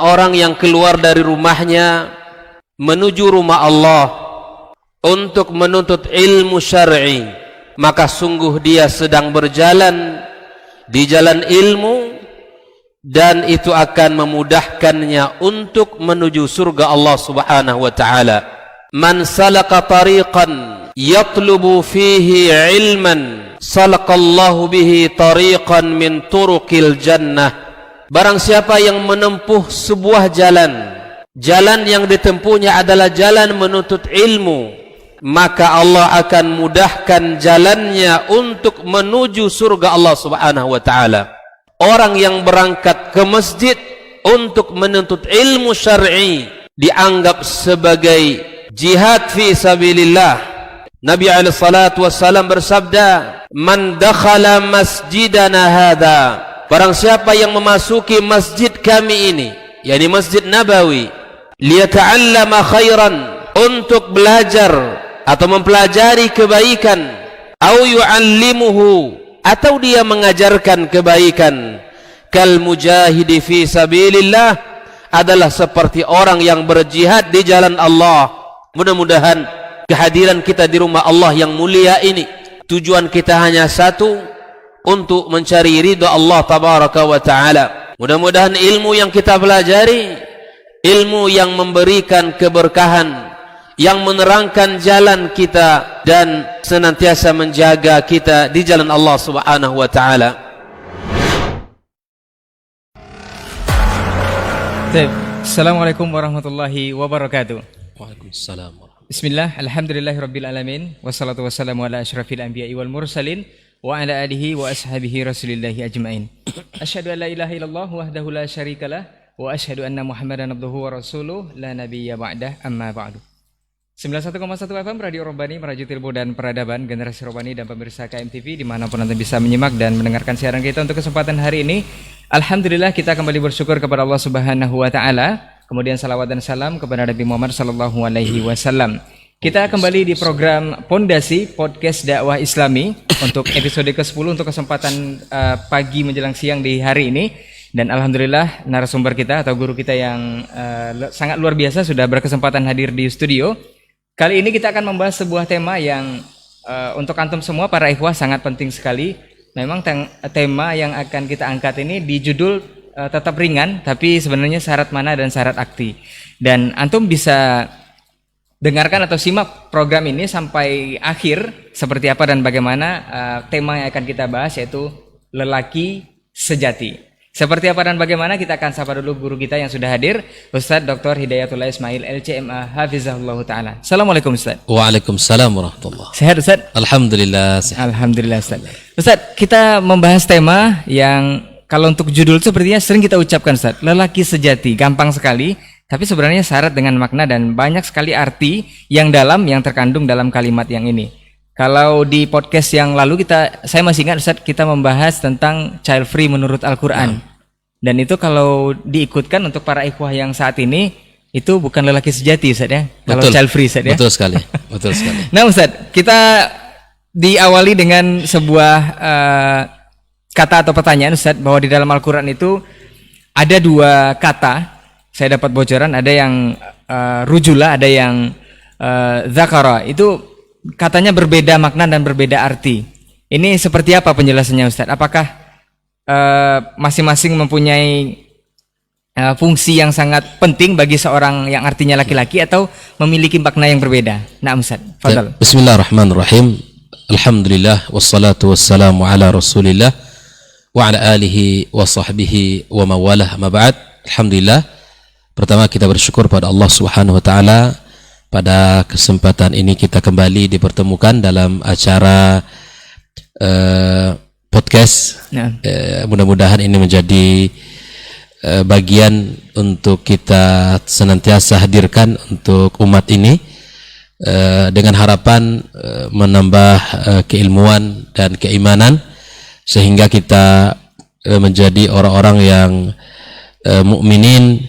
orang yang keluar dari rumahnya menuju rumah Allah untuk menuntut ilmu syar'i, maka sungguh dia sedang berjalan di jalan ilmu, dan itu akan memudahkannya untuk menuju surga Allah Subhanahu wa taala. Man salaka tariqan yatlubu fihi ilman salaqallahu bihi tariqan min turuqil jannah. Barang siapa yang menempuh sebuah jalan yang ditempuhnya adalah jalan menuntut ilmu, maka Allah akan mudahkan jalannya untuk menuju surga Allah Subhanahu wa taala. Orang yang berangkat ke masjid untuk menuntut ilmu syar'i dianggap sebagai jihad fi sabilillah. Nabi alaihi salatu wassalam bersabda, "Man dakhala masjidana hadza," barang siapa yang memasuki masjid kami ini, yakni Masjid Nabawi, liyata'allama khairan, untuk belajar atau mempelajari kebaikan, au yu'allimuhu, atau dia mengajarkan kebaikan, kal mujahidi fi sabilillah, adalah seperti orang yang berjihad di jalan Allah. Mudah-mudahan kehadiran kita di rumah Allah yang mulia ini, tujuan kita hanya satu, untuk mencari ridha Allah tabaraka wa taala. Mudah-mudahan ilmu yang kita pelajari, ilmu yang memberikan keberkahan, yang menerangkan jalan kita dan senantiasa menjaga kita di jalan Allah Subhanahu wa taala. Assalamualaikum warahmatullahi wabarakatuh. Waalaikumsalam. Bismillah, alhamdulillahirabbil alamin, wassalatu wassalamu ala asyrafil anbiya'i wal mursalin wa ala alihi wa ashabihi rasulillahi ajma'in. Asyhadu an la ilaha illallah wahdahu la syarikalah wa asyhadu anna Muhammadan abduhu wa rasuluh la nabiyya ba'dah, amma ba'du. 91,1 FM Radio Robbani, merajut ilmu dan peradaban, generasi Robbani dan pemirsa KMTV dimanapun Anda bisa menyimak dan mendengarkan siaran kita untuk kesempatan hari ini. Alhamdulillah kita kembali bersyukur kepada Allah Subhanahu wa taala. Kemudian salawat dan salam kepada Nabi Muhammad sallallahu alaihi wasallam. Kita kembali di program Pondasi Podcast Dakwah Islami untuk episode ke-10 untuk kesempatan pagi menjelang siang di hari ini. Dan alhamdulillah narasumber kita atau guru kita yang sangat luar biasa sudah berkesempatan hadir di studio. Kali ini kita akan membahas sebuah tema yang untuk antum semua para ikhwah sangat penting sekali. Memang tema yang akan kita angkat ini di judul tetap ringan, tapi sebenarnya syarat mana dan syarat akti. Dan antum bisa dengarkan atau simak program ini sampai akhir seperti apa dan bagaimana tema yang akan kita bahas, yaitu lelaki sejati. Seperti apa dan bagaimana, kita akan sapa dulu guru kita yang sudah hadir, Ustadz Dr. Hidayatullah Ismail LCMA Hafizahullah Ta'ala. Assalamualaikum Ustadz. Waalaikumsalam warahmatullahi. Sehat Ustadz? Alhamdulillah sehat. Alhamdulillah Ustadz. Ustadz, kita membahas tema yang kalau untuk judul sepertinya sering kita ucapkan Ustadz, lelaki sejati, gampang sekali, tapi sebenarnya syarat dengan makna dan banyak sekali arti yang dalam yang terkandung dalam kalimat yang ini. Kalau di podcast yang lalu saya masih ingat Ustadz, kita membahas tentang child free menurut Al-Quran. Dan itu kalau diikutkan untuk para ikhwah yang saat ini, itu bukan lelaki sejati Ustadz ya. Kalau child free Ustadz ya. Betul sekali. Betul sekali. Nah Ustadz, kita diawali dengan sebuah kata atau pertanyaan Ustadz, bahwa di dalam Al-Quran itu ada dua kata. Saya dapat bocoran, ada yang rujula, ada yang zakara. Itu katanya berbeda makna dan berbeda arti. Ini seperti apa penjelasannya Ustadz? Apakah masing-masing mempunyai fungsi yang sangat penting bagi seorang yang artinya laki-laki, atau memiliki makna yang berbeda? Nah Ustadz, fadhal. Bismillahirrahmanirrahim. Alhamdulillah wassalatu wassalamu ala Rasulillah wa ala alihi wa sahbihi wa mawalah, ma ba'd. Alhamdulillah, pertama kita bersyukur pada Allah Subhanahu wa taala, pada kesempatan ini kita kembali dipertemukan dalam acara podcast. Mudah-mudahan ini menjadi bagian untuk kita senantiasa hadirkan untuk umat ini, dengan harapan menambah keilmuan dan keimanan, sehingga kita menjadi orang-orang yang mukminin,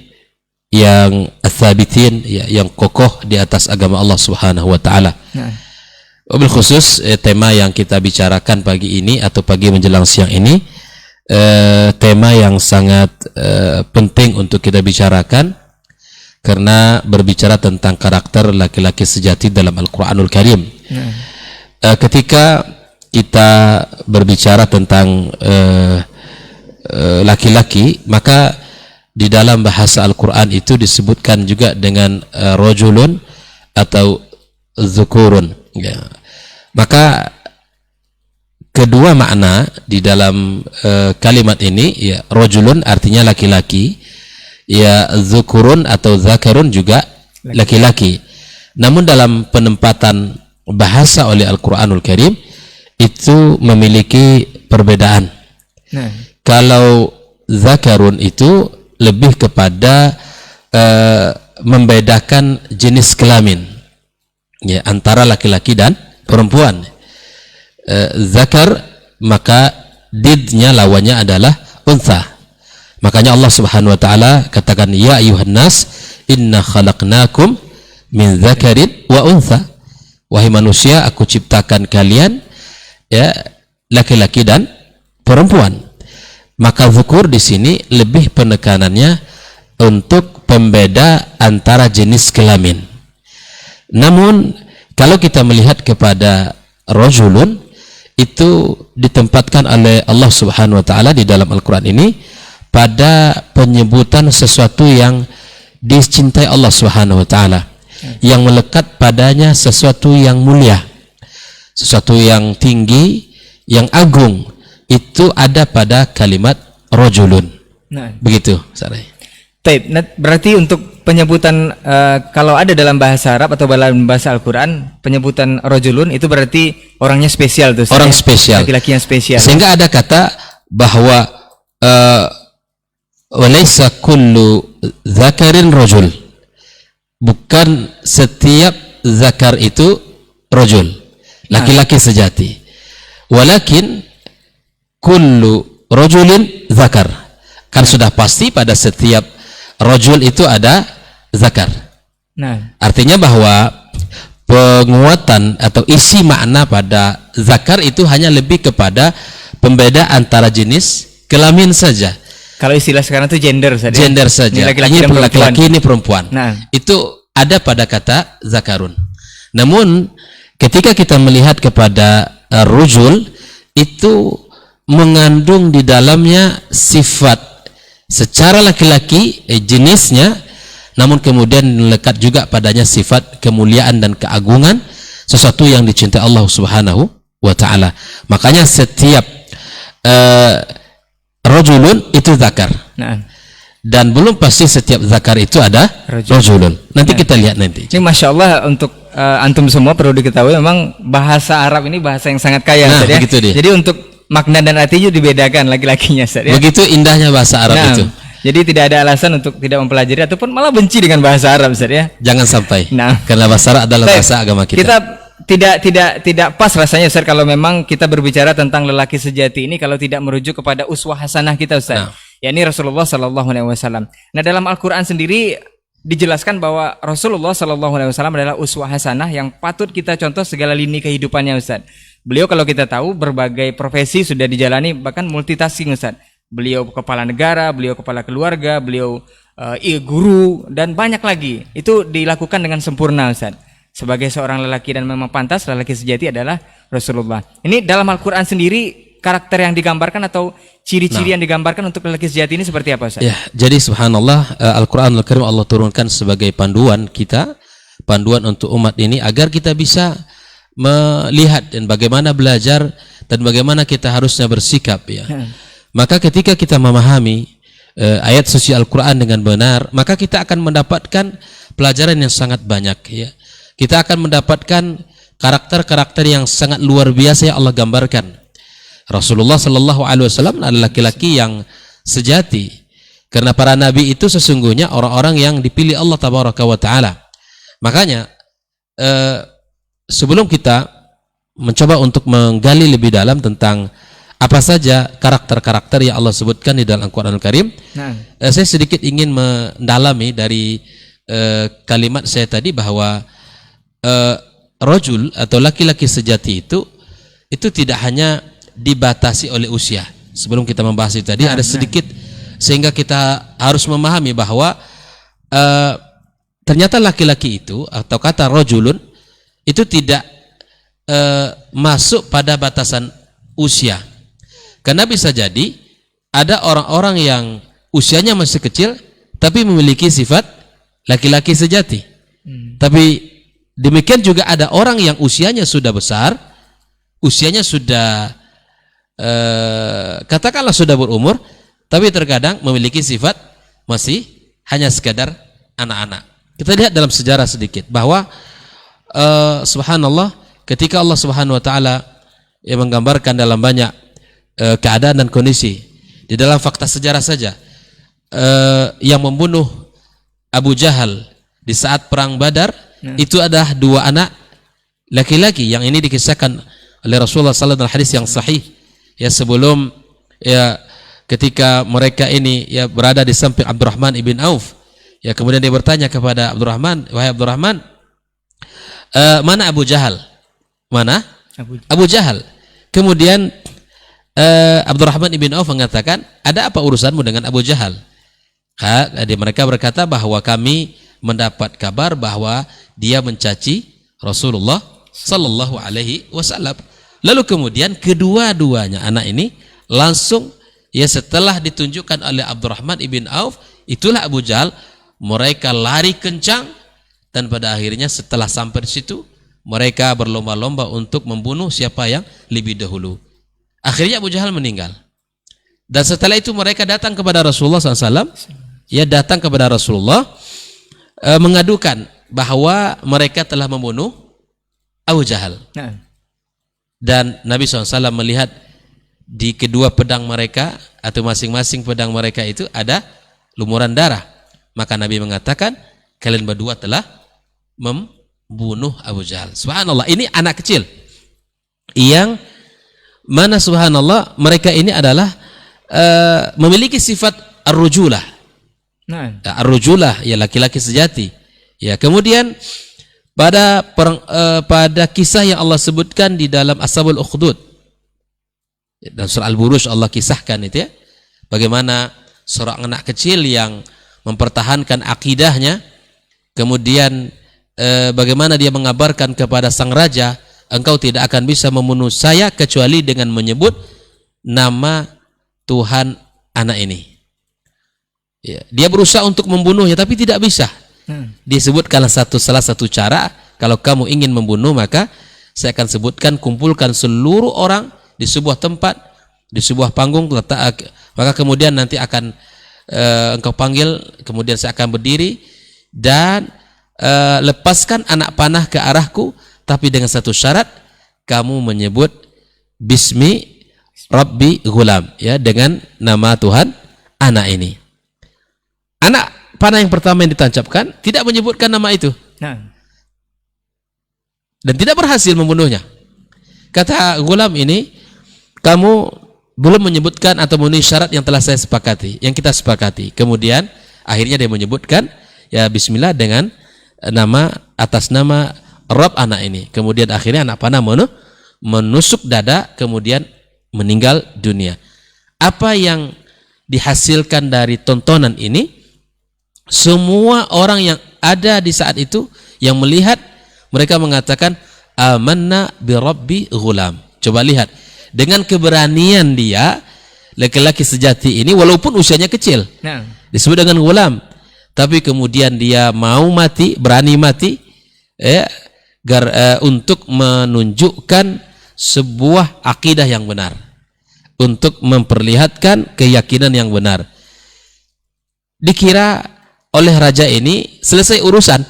yang atsabitin, yang kokoh di atas agama Allah Subhanahu wa taala. Wabil khusus tema yang kita bicarakan pagi ini atau pagi menjelang siang ini tema yang sangat penting untuk kita bicarakan, karena berbicara tentang karakter laki-laki sejati dalam Al-Quranul Karim. Ketika kita berbicara tentang laki-laki, maka di dalam bahasa Al-Quran itu disebutkan juga dengan rajulun atau zukurun, ya. Maka kedua makna di dalam kalimat ini, ya, rajulun artinya laki-laki, ya, zukurun atau zakarun juga laki-laki. Namun dalam penempatan bahasa oleh Al-Quranul Karim itu memiliki perbedaan. Kalau zakarun itu lebih kepada membedakan jenis kelamin, ya, antara laki-laki dan perempuan. Zakar, maka didnya, lawannya adalah untha. Makanya Allah Subhanahu wa taala katakan, ya ayuhan nas inna khalaqnakum min zakarin wa untha. Wahai manusia, aku ciptakan kalian, ya, laki-laki dan perempuan. Maka zukur di sini lebih penekanannya untuk pembeda antara jenis kelamin. Namun kalau kita melihat kepada rajulun, itu ditempatkan oleh Allah Subhanahu wa taala di dalam Al-Quran ini pada penyebutan sesuatu yang dicintai Allah Subhanahu wa taala, yang melekat padanya sesuatu yang mulia, sesuatu yang tinggi, yang agung. Itu ada pada kalimat rajulun. Begitu, Sarai. Berarti untuk penyebutan kalau ada dalam bahasa Arab atau dalam bahasa Al-Quran, penyebutan rajulun itu berarti orangnya spesial tuh. Orang spesial. Laki-laki yang spesial. Sehingga ada kata bahwa walaysa kullu zakarin rajul. Bukan setiap zakar itu rajul, laki-laki sejati. Walakin kullu rajulin zakar. Kan sudah pasti pada setiap rajul itu ada zakar. Artinya bahwa penguatan atau isi makna pada zakar itu hanya lebih kepada pembeda antara jenis kelamin saja. Kalau istilah sekarang itu gender saja. Gender saja. Ini laki-laki, ini perempuan. Itu ada pada kata zakarun. Namun ketika kita melihat kepada rujul, itu mengandung di dalamnya sifat secara laki-laki, jenisnya, namun kemudian melekat juga padanya sifat kemuliaan dan keagungan, sesuatu yang dicintai Allah Subhanahu wa taala. Makanya setiap rajulun itu zakar. Dan belum pasti setiap zakar itu ada rajulun. Nanti kita lihat nanti. Ini Masya Allah, untuk antum semua perlu diketahui, memang bahasa Arab ini bahasa yang sangat kaya. Begitu dia. Jadi untuk makna dan artinya dibedakan laki-lakinya, ya. Begitu indahnya bahasa Arab itu. Jadi tidak ada alasan untuk tidak mempelajari ataupun malah benci dengan bahasa Arab, ya. Jangan sampai. Karena bahasa Arab adalah bahasa agama kita. Kita tidak pas rasanya, Ustaz, kalau memang kita berbicara tentang lelaki sejati ini kalau tidak merujuk kepada uswah hasanah kita, Ustaz. Yakni Rasulullah sallallahu alaihi wasallam. Nah, dalam Al-Qur'an sendiri dijelaskan bahwa Rasulullah sallallahu alaihi wasallam adalah uswah hasanah yang patut kita contoh segala lini kehidupannya, Ustaz. Beliau kalau kita tahu berbagai profesi sudah dijalani, bahkan multitasking, Ustaz. Beliau kepala negara, beliau kepala keluarga, beliau guru, dan banyak lagi. Itu dilakukan dengan sempurna, Ustaz. Sebagai seorang lelaki, dan memang pantas lelaki sejati adalah Rasulullah. Ini dalam Al-Quran sendiri karakter yang digambarkan atau ciri-ciri yang digambarkan untuk lelaki sejati ini seperti apa, Ustaz? Ya, jadi subhanallah, Al-Quranul Karim Allah turunkan sebagai panduan kita, panduan untuk umat ini agar kita bisa melihat dan bagaimana belajar dan bagaimana kita harusnya bersikap, ya. Maka ketika kita memahami ayat suci Al-Quran dengan benar, maka kita akan mendapatkan pelajaran yang sangat banyak, ya. Kita akan mendapatkan karakter-karakter yang sangat luar biasa yang Allah gambarkan. Rasulullah sallallahu alaihi wasallam adalah laki-laki yang sejati, karena para nabi itu sesungguhnya orang-orang yang dipilih Allah tabaraka wa taala. Makanya sebelum kita mencoba untuk menggali lebih dalam tentang apa saja karakter-karakter yang Allah sebutkan di dalam Al-Quran Al-Karim, saya sedikit ingin mendalami dari kalimat saya tadi bahwa rajul atau laki-laki sejati itu tidak hanya dibatasi oleh usia. sebelum kita membahas itu tadi ada sedikit sehingga kita harus memahami bahwa ternyata laki-laki itu atau kata rajulun itu tidak masuk pada batasan usia. Karena bisa jadi ada orang-orang yang usianya masih kecil tapi memiliki sifat laki-laki sejati. Tapi demikian juga ada orang yang usianya sudah besar, usianya sudah katakanlah sudah berumur, tapi terkadang memiliki sifat masih hanya sekadar anak-anak. Kita lihat dalam sejarah sedikit bahwa subhanallah, ketika Allah Subhanahu wa taala yang menggambarkan dalam banyak keadaan dan kondisi di dalam fakta sejarah saja, yang membunuh Abu Jahal di saat perang Badar itu adalah 2 anak laki-laki, yang ini dikisahkan oleh Rasulullah sallallahu alaihi wasallam hadis yang sahih ya, sebelum ya ketika mereka ini ya berada di samping Abdurrahman ibn Auf ya, kemudian dia bertanya kepada Abdurrahman, wahai Abdurrahman, mana Abu Jahal? Mana? Abu Jahal. Kemudian Abdurrahman ibn Auf mengatakan, ada apa urusanmu dengan Abu Jahal? Mereka berkata bahwa kami mendapat kabar bahwa dia mencaci Rasulullah sallallahu alaihi wasallam. Lalu kemudian kedua-duanya anak ini langsung ya setelah ditunjukkan oleh Abdurrahman ibn Auf, itulah Abu Jahal, mereka lari kencang dan pada akhirnya setelah sampai di situ mereka berlomba-lomba untuk membunuh siapa yang lebih dahulu. Akhirnya Abu Jahal meninggal. Dan setelah itu mereka datang kepada Rasulullah SAW, ya datang kepada Rasulullah mengadukan bahwa mereka telah membunuh Abu Jahal. Dan Nabi SAW melihat di kedua pedang mereka atau masing-masing pedang mereka itu ada lumuran darah. Maka Nabi mengatakan, kalian berdua telah membunuh Abu Jahal. Subhanallah, ini anak kecil yang mana subhanallah mereka ini adalah memiliki sifat ar-rujulah. Ar-rujulah ya laki-laki sejati. Ya, kemudian pada kisah yang Allah sebutkan di dalam Ashabul Ukhdud dan surah Al-Buruj, Allah kisahkan itu ya, bagaimana seorang anak kecil yang mempertahankan akidahnya, kemudian bagaimana dia mengabarkan kepada sang raja, engkau tidak akan bisa membunuh saya kecuali dengan menyebut nama Tuhan anak ini. Ya, dia berusaha untuk membunuhnya tapi tidak bisa. Disebutkanlah salah satu cara, kalau kamu ingin membunuh maka saya akan sebutkan, kumpulkan seluruh orang di sebuah tempat, di sebuah panggung, maka kemudian nanti akan engkau panggil, kemudian saya akan berdiri dan lepaskan anak panah ke arahku, tapi dengan satu syarat, kamu menyebut Bismi Rabbi Ghulam, ya, dengan nama Tuhan anak ini. Anak panah yang pertama yang ditancapkan tidak menyebutkan nama itu, dan tidak berhasil membunuhnya. Kata Ghulam ini, kamu belum menyebutkan atau memenuhi syarat yang telah saya sepakati, yang kita sepakati. Kemudian akhirnya dia menyebutkan ya Bismillah dengan nama, atas nama Rabb anak ini. Kemudian akhirnya anak panah menusuk dada, kemudian meninggal dunia. Apa yang dihasilkan dari tontonan ini? Semua orang yang ada di saat itu yang melihat, mereka mengatakan amanna bi Rabbi Ghulam. Coba lihat, dengan keberanian dia, laki-laki sejati ini walaupun usianya kecil, disebut dengan Ghulam, tapi kemudian dia mau mati, berani mati untuk menunjukkan sebuah akidah yang benar, untuk memperlihatkan keyakinan yang benar. Dikira oleh raja ini selesai urusan,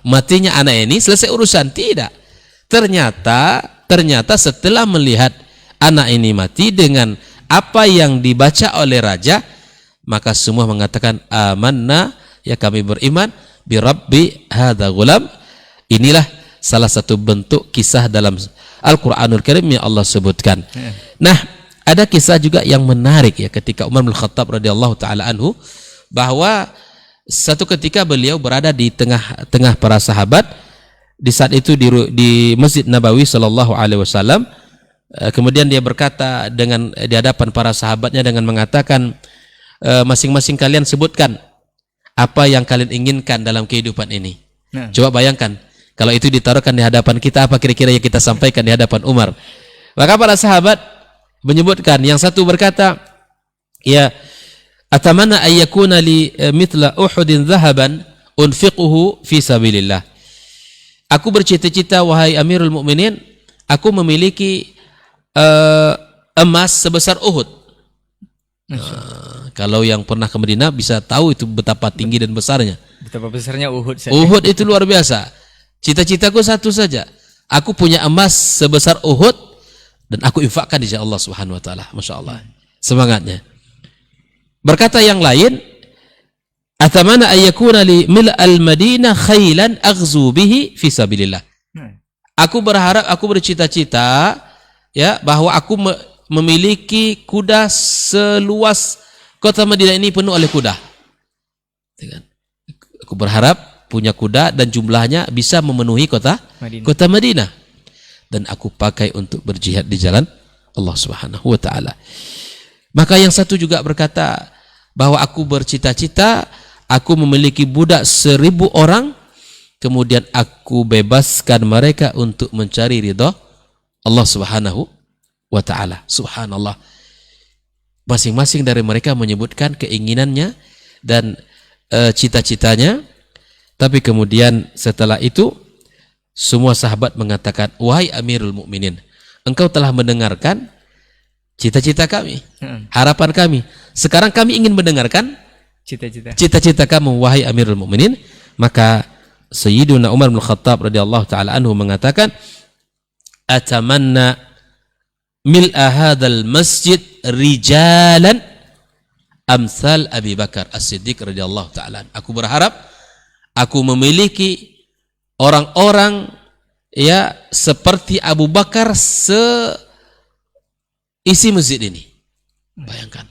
matinya anak ini selesai urusan. Tidak, ternyata setelah melihat anak ini mati dengan apa yang dibaca oleh raja, maka semua mengatakan amanna, ya kami beriman bi Rabbi hadza ghulam. Inilah salah satu bentuk kisah dalam Al-Qur'anul Karim yang Allah sebutkan. Nah, ada kisah juga yang menarik ya, ketika Umar bin Khattab radhiyallahu taala anhu, bahwa satu ketika beliau berada di tengah para sahabat di saat itu di Masjid Nabawi sallallahu alaihi wasallam. Kemudian dia berkata di hadapan para sahabatnya dengan mengatakan, masing-masing kalian sebutkan apa yang kalian inginkan dalam kehidupan ini. Coba bayangkan kalau itu ditaruhkan di hadapan kita, apa kira-kira yang kita sampaikan di hadapan Umar. Maka para sahabat menyebutkan, yang satu berkata, ya, atamanna ayyakuna li mithla Uhudin dhahaban unfiquhu fi sabilillah. Aku bercita-cita, wahai Amirul Mukminin, aku memiliki emas sebesar Uhud. Kalau yang pernah ke Madinah bisa tahu itu betapa tinggi dan besarnya. Betapa besarnya Uhud. Uhud itu luar biasa. Cita-citaku satu saja. Aku punya emas sebesar Uhud dan aku infakkan di jalan Allah Subhanahu wa taala. Masya Allah. Semangatnya. Berkata yang lain, atamana ayyakuna li mil'al Madinah khailan aghzu bihi fi sabilillah. Aku berharap, aku bercita-cita, ya, bahwa aku memiliki kuda seluas kota Madinah ini penuh oleh kuda. Aku berharap punya kuda dan jumlahnya bisa memenuhi kota Madinah. Dan aku pakai untuk berjihad di jalan Allah Subhanahu wa taala. Maka yang satu juga berkata bahwa aku bercita-cita aku memiliki budak 1000 orang, kemudian aku bebaskan mereka untuk mencari ridha Allah Subhanahu wa taala. Subhanallah. Masing-masing dari mereka menyebutkan keinginannya dan cita-citanya, tapi kemudian setelah itu semua sahabat mengatakan, wahai Amirul Mukminin, engkau telah mendengarkan cita-cita kami, harapan kami. Sekarang kami ingin mendengarkan cita-cita kamu, wahai Amirul Mukminin. Maka Sayyiduna Umar bin Khattab radhiyallahu taala anhu mengatakan, atamanna mil'a hadzal masjid rijalan amsal Abi Bakar As-Siddiq radhiyallahu taala. Aku berharap aku memiliki orang-orang, ya, seperti Abu Bakar isi masjid ini. Bayangkan.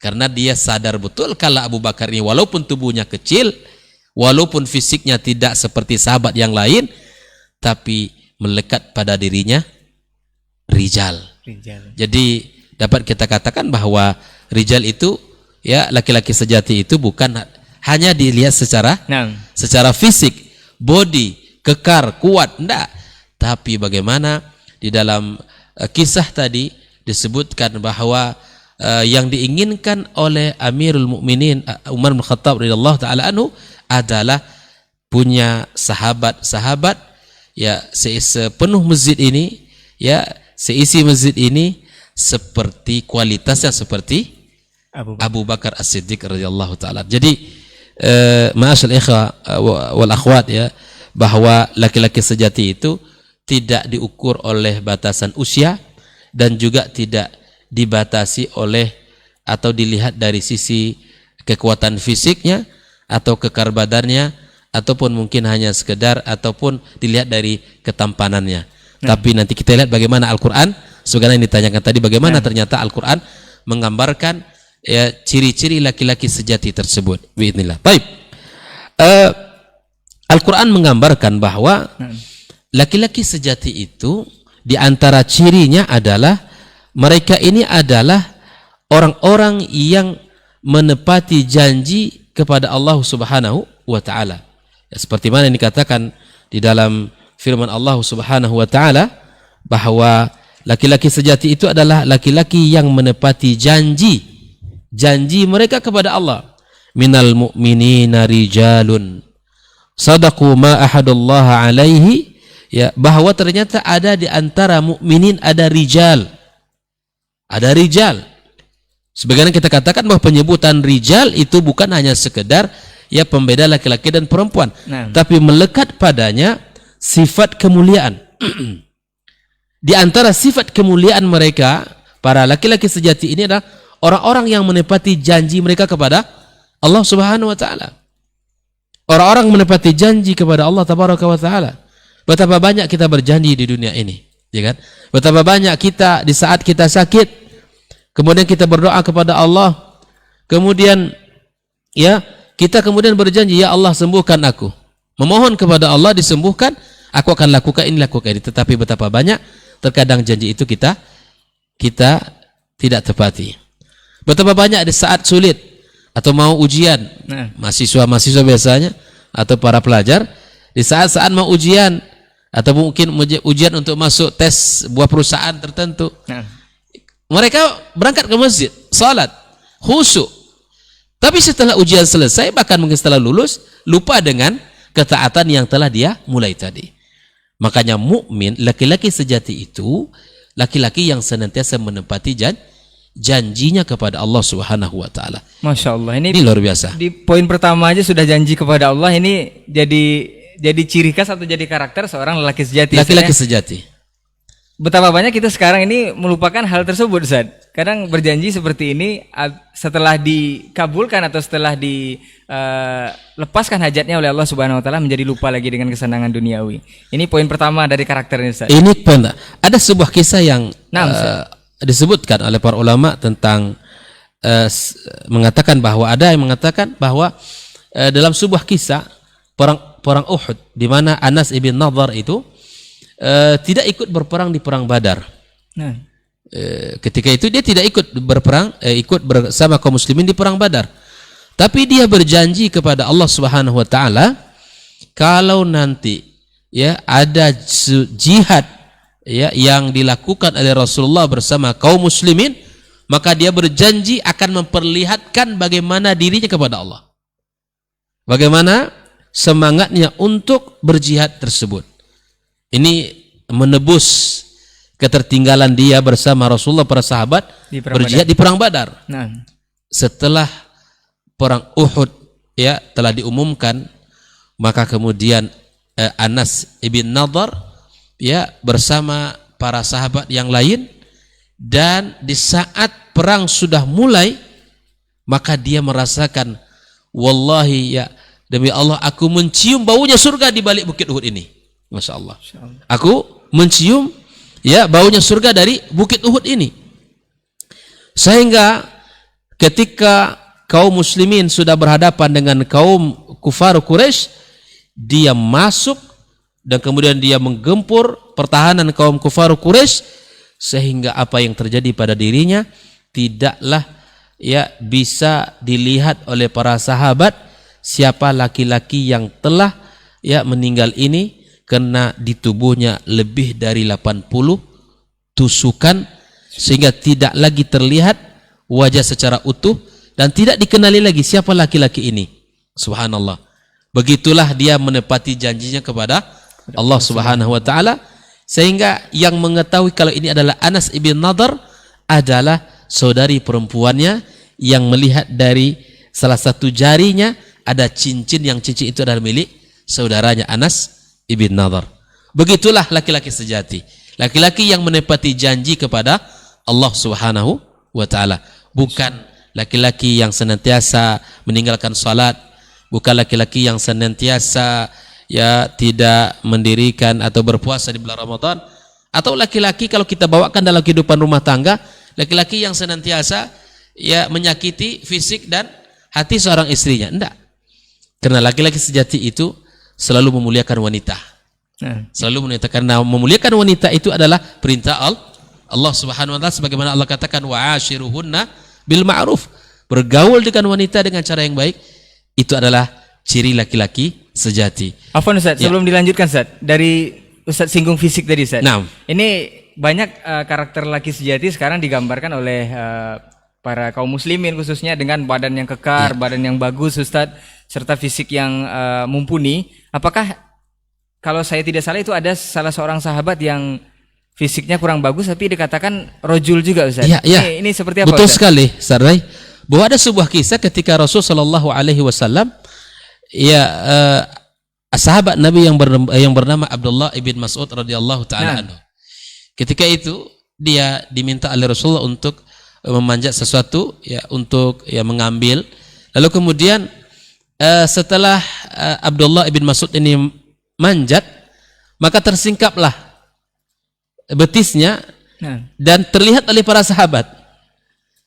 Karena dia sadar betul kalau Abu Bakar ini walaupun tubuhnya kecil, walaupun fisiknya tidak seperti sahabat yang lain, tapi melekat pada dirinya rijal. Jadi dapat kita katakan bahwa rijal itu, ya, laki-laki sejati itu bukan hanya dilihat secara fisik, body, kekar, kuat, enggak. Tapi bagaimana di dalam kisah tadi disebutkan bahwa yang diinginkan oleh Amirul Mukminin Umar bin Khattab radhiyallahu taala anhu adalah punya sahabat-sahabat, ya, sepenuh masjid ini, ya, seisi masjid ini seperti kualitasnya seperti Abu Bakar As-Siddiq radhiyallahu taala. Jadi ma'asyal ikhwa wal akhwat, ya, bahwa laki-laki sejati itu tidak diukur oleh batasan usia dan juga tidak dibatasi oleh atau dilihat dari sisi kekuatan fisiknya atau kekar badannya, ataupun mungkin hanya sekedar ataupun dilihat dari ketampanannya. Tapi nanti kita lihat bagaimana Al-Quran, sebagaimana yang ditanyakan tadi, bagaimana ternyata Al-Quran menggambarkan, ya, ciri-ciri laki-laki sejati tersebut. Biidznillah. Baik. Al-Quran menggambarkan bahwa laki-laki sejati itu di antara cirinya adalah mereka ini adalah orang-orang yang menepati janji kepada Allah Subhanahu wa taala. Ya, seperti mana yang dikatakan di dalam firman Allah Subhanahu wa taala bahwa laki-laki sejati itu adalah laki-laki yang menepati janji mereka kepada Allah. Minal mu'minina rijalun sadaqu ma ahadallaha alaihi, ya, bahwa ternyata ada di antara mukminin ada rijal. Sebagaimana kita katakan bahwa penyebutan rijal itu bukan hanya sekedar, ya, pembeda laki-laki dan perempuan, tapi melekat padanya sifat kemuliaan. Di antara sifat kemuliaan mereka, para laki-laki sejati ini adalah orang-orang yang menepati janji mereka kepada Allah Subhanahu wa taala. Orang-orang menepati janji kepada Allah Tabaraka wa taala. Betapa banyak kita berjanji di dunia ini, ya kan? Betapa banyak kita di saat kita sakit, kemudian kita berdoa kepada Allah, kemudian, ya, kita kemudian berjanji, ya Allah sembuhkan aku. Memohon kepada Allah disembuhkan, aku akan lakukan ini. Tetapi betapa banyak terkadang janji itu kita tidak tepati. Betapa banyak di saat sulit atau mau ujian, mahasiswa biasanya atau para pelajar di saat-saat mau ujian atau mungkin ujian untuk masuk tes sebuah perusahaan tertentu, mereka berangkat ke masjid, salat, khusyuk. Tapi setelah ujian selesai, bahkan mungkin setelah lulus, lupa dengan ketaatan yang telah dia mulai tadi. Makanya mukmin, laki-laki sejati itu laki-laki yang senantiasa menepati janjinya kepada Allah Subhanahu wa taala. Masya Allah, ini luar biasa. Di poin pertama aja sudah janji kepada Allah, ini jadi ciri khas atau jadi karakter seorang lelaki sejati. Laki-laki sejati. Betapa banyak kita sekarang ini melupakan hal tersebut, Ustaz. Kadang berjanji seperti ini setelah dikabulkan atau setelah dilepaskan hajatnya oleh Allah Subhanahu wa taala menjadi lupa lagi dengan kesenangan duniawi. Ini poin pertama dari karakternya, Ustaz. Ini ada sebuah kisah yang disebutkan oleh para ulama tentang mengatakan bahwa ada yang mengatakan bahwa dalam sebuah kisah perang Uhud di mana Anas ibn Nadhr itu tidak ikut berperang di perang Badar. Ketika itu dia tidak ikut berperang, ikut bersama kaum muslimin di perang Badar. Tapi dia berjanji kepada Allah Subhanahu wa taala kalau nanti ya ada jihad ya yang dilakukan oleh Rasulullah bersama kaum muslimin, maka dia berjanji akan memperlihatkan bagaimana dirinya kepada Allah. Bagaimana semangatnya untuk berjihad tersebut. Ini menebus ketertinggalan dia bersama Rasulullah, para sahabat berjihad di perang Badar. Setelah perang Uhud ya telah diumumkan, maka kemudian Anas ibn Nadhr ya bersama para sahabat yang lain, dan di saat perang sudah mulai, maka dia merasakan, wallahi ya demi Allah aku mencium baunya surga di balik bukit Uhud ini. Masya Allah. Aku mencium ya baunya surga dari bukit Uhud ini. Sehingga ketika kaum muslimin sudah berhadapan dengan kaum kufar Quraisy, dia masuk dan kemudian dia menggempur pertahanan kaum kufar Quraisy, sehingga apa yang terjadi pada dirinya tidaklah ya bisa dilihat oleh para sahabat siapa laki-laki yang telah ya meninggal ini, karena di tubuhnya lebih dari 80 tusukan, sehingga tidak lagi terlihat wajah secara utuh dan tidak dikenali lagi siapa laki-laki ini. Subhanallah. Begitulah dia menepati janjinya kepada Allah Subhanahu wa taala, sehingga yang mengetahui kalau ini adalah Anas ibn Nadhr adalah saudari perempuannya yang melihat dari salah satu jarinya ada cincin, yang cincin itu adalah milik saudaranya Anas ibn Nadhr. Begitulah laki-laki sejati, laki-laki yang menepati janji kepada Allah Subhanahu wa taala, bukan laki-laki yang senantiasa meninggalkan salat, bukan laki-laki yang senantiasa ya tidak mendirikan atau berpuasa di bulan Ramadan, atau laki-laki kalau kita bawakan dalam kehidupan rumah tangga, laki-laki yang senantiasa ya menyakiti fisik dan hati seorang istrinya. Enggak. Karena laki-laki sejati itu selalu memuliakan wanita. Selalu memuliakan, karena memuliakan wanita itu adalah perintah Allah Subhanahu wa taala, sebagaimana Allah katakan wa'ashiruhunna bil ma'ruf. Bergaul dengan wanita dengan cara yang baik itu adalah ciri laki-laki sejati. Afwan Ustaz, sebelum dilanjutkan Ustaz, dari Ustaz singgung fisik tadi Ustaz. Ini banyak karakter laki sejati sekarang digambarkan oleh para kaum muslimin khususnya dengan badan yang kekar, badan yang bagus Ustaz, serta fisik yang mumpuni. Apakah kalau saya tidak salah itu ada salah seorang sahabat yang fisiknya kurang bagus tapi dikatakan rojul juga Ustaz? Ini seperti apa? Betul Ustaz? Sekali Sarai, bahwa ada sebuah kisah ketika Rasul sallallahu alaihi wasallam sahabat Nabi yang bernama Abdullah ibn Mas'ud radhiyallahu taala anhu. Ketika itu dia diminta oleh Rasulullah untuk memanjat sesuatu ya, untuk ya mengambil. Lalu kemudian setelah Abdullah ibn Mas'ud ini manjat, maka tersingkaplah betisnya dan terlihat oleh para sahabat,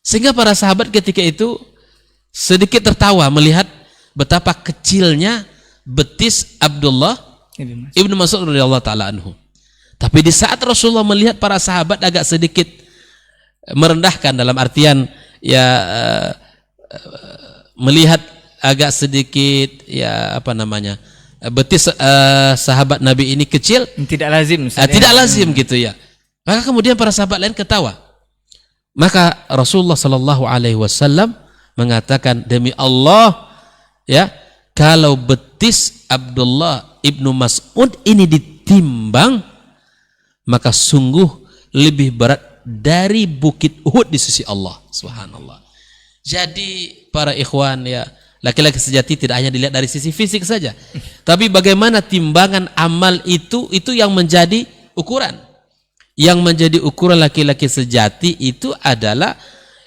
sehingga para sahabat ketika itu sedikit tertawa melihat betapa kecilnya betis Abdullah ibn Mas'ud radhiyallahu taala anhu. Tapi di saat Rasulullah melihat para sahabat agak sedikit merendahkan, dalam artian ya melihat agak sedikit ya apa namanya, betis sahabat Nabi ini kecil, Tidak lazim. tidak lazim gitu ya. Maka kemudian para sahabat lain ketawa. Maka Rasulullah Shallallahu Alaihi Wasallam mengatakan, demi Allah ya, kalau betis Abdullah ibnu Mas'ud ini ditimbang, maka sungguh lebih berat dari bukit Uhud di sisi Allah. Subhanallah. Jadi para ikhwan ya, laki-laki sejati tidak hanya dilihat dari sisi fisik saja, tapi bagaimana timbangan amal itu yang menjadi ukuran. Yang menjadi ukuran laki-laki sejati itu adalah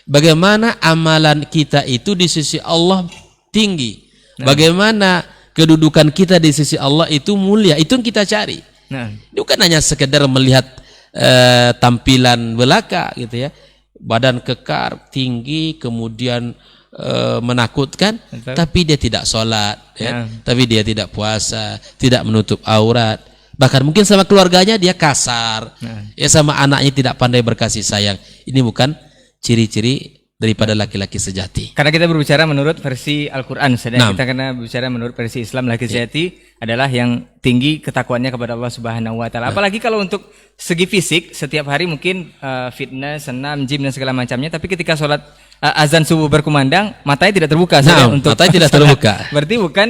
bagaimana amalan kita itu di sisi Allah tinggi. Bagaimana kedudukan kita di sisi Allah itu mulia. Itu yang kita cari. Bukan hanya sekedar melihat tampilan belaka gitu ya. Badan kekar, tinggi, kemudian menakutkan, tapi dia tidak sholat ya. Tapi dia tidak puasa, tidak menutup aurat. Bahkan mungkin sama keluarganya dia kasar, ya sama anaknya tidak pandai berkasih sayang. Ini bukan ciri-ciri daripada laki-laki sejati. Karena kita berbicara menurut versi Al-Quran, sedang kita karena berbicara menurut versi Islam, laki sejati adalah yang tinggi ketakwaannya kepada Allah Subhanahu Wa Taala. Apalagi kalau untuk segi fisik, setiap hari mungkin fitness, senam, gym dan segala macamnya. Tapi ketika sholat azan subuh berkumandang, matanya tidak terbuka. Untuk matanya tidak terbuka. Berarti bukan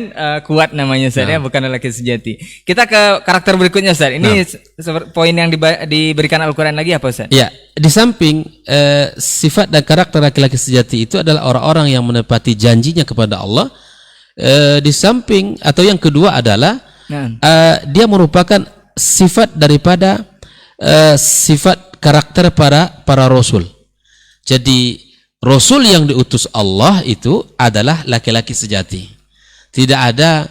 kuat namanya, saya bukan laki sejati. Kita ke karakter berikutnya, Ustaz. Ini poin yang diberikan Al-Quran lagi apa, Ustaz? Ya, di samping sifat dan karakter laki-laki sejati itu adalah orang-orang yang menepati janjinya kepada Allah. Di samping atau yang kedua adalah dia merupakan sifat daripada sifat karakter para rasul. Jadi Rasul yang diutus Allah itu adalah laki-laki sejati. Tidak ada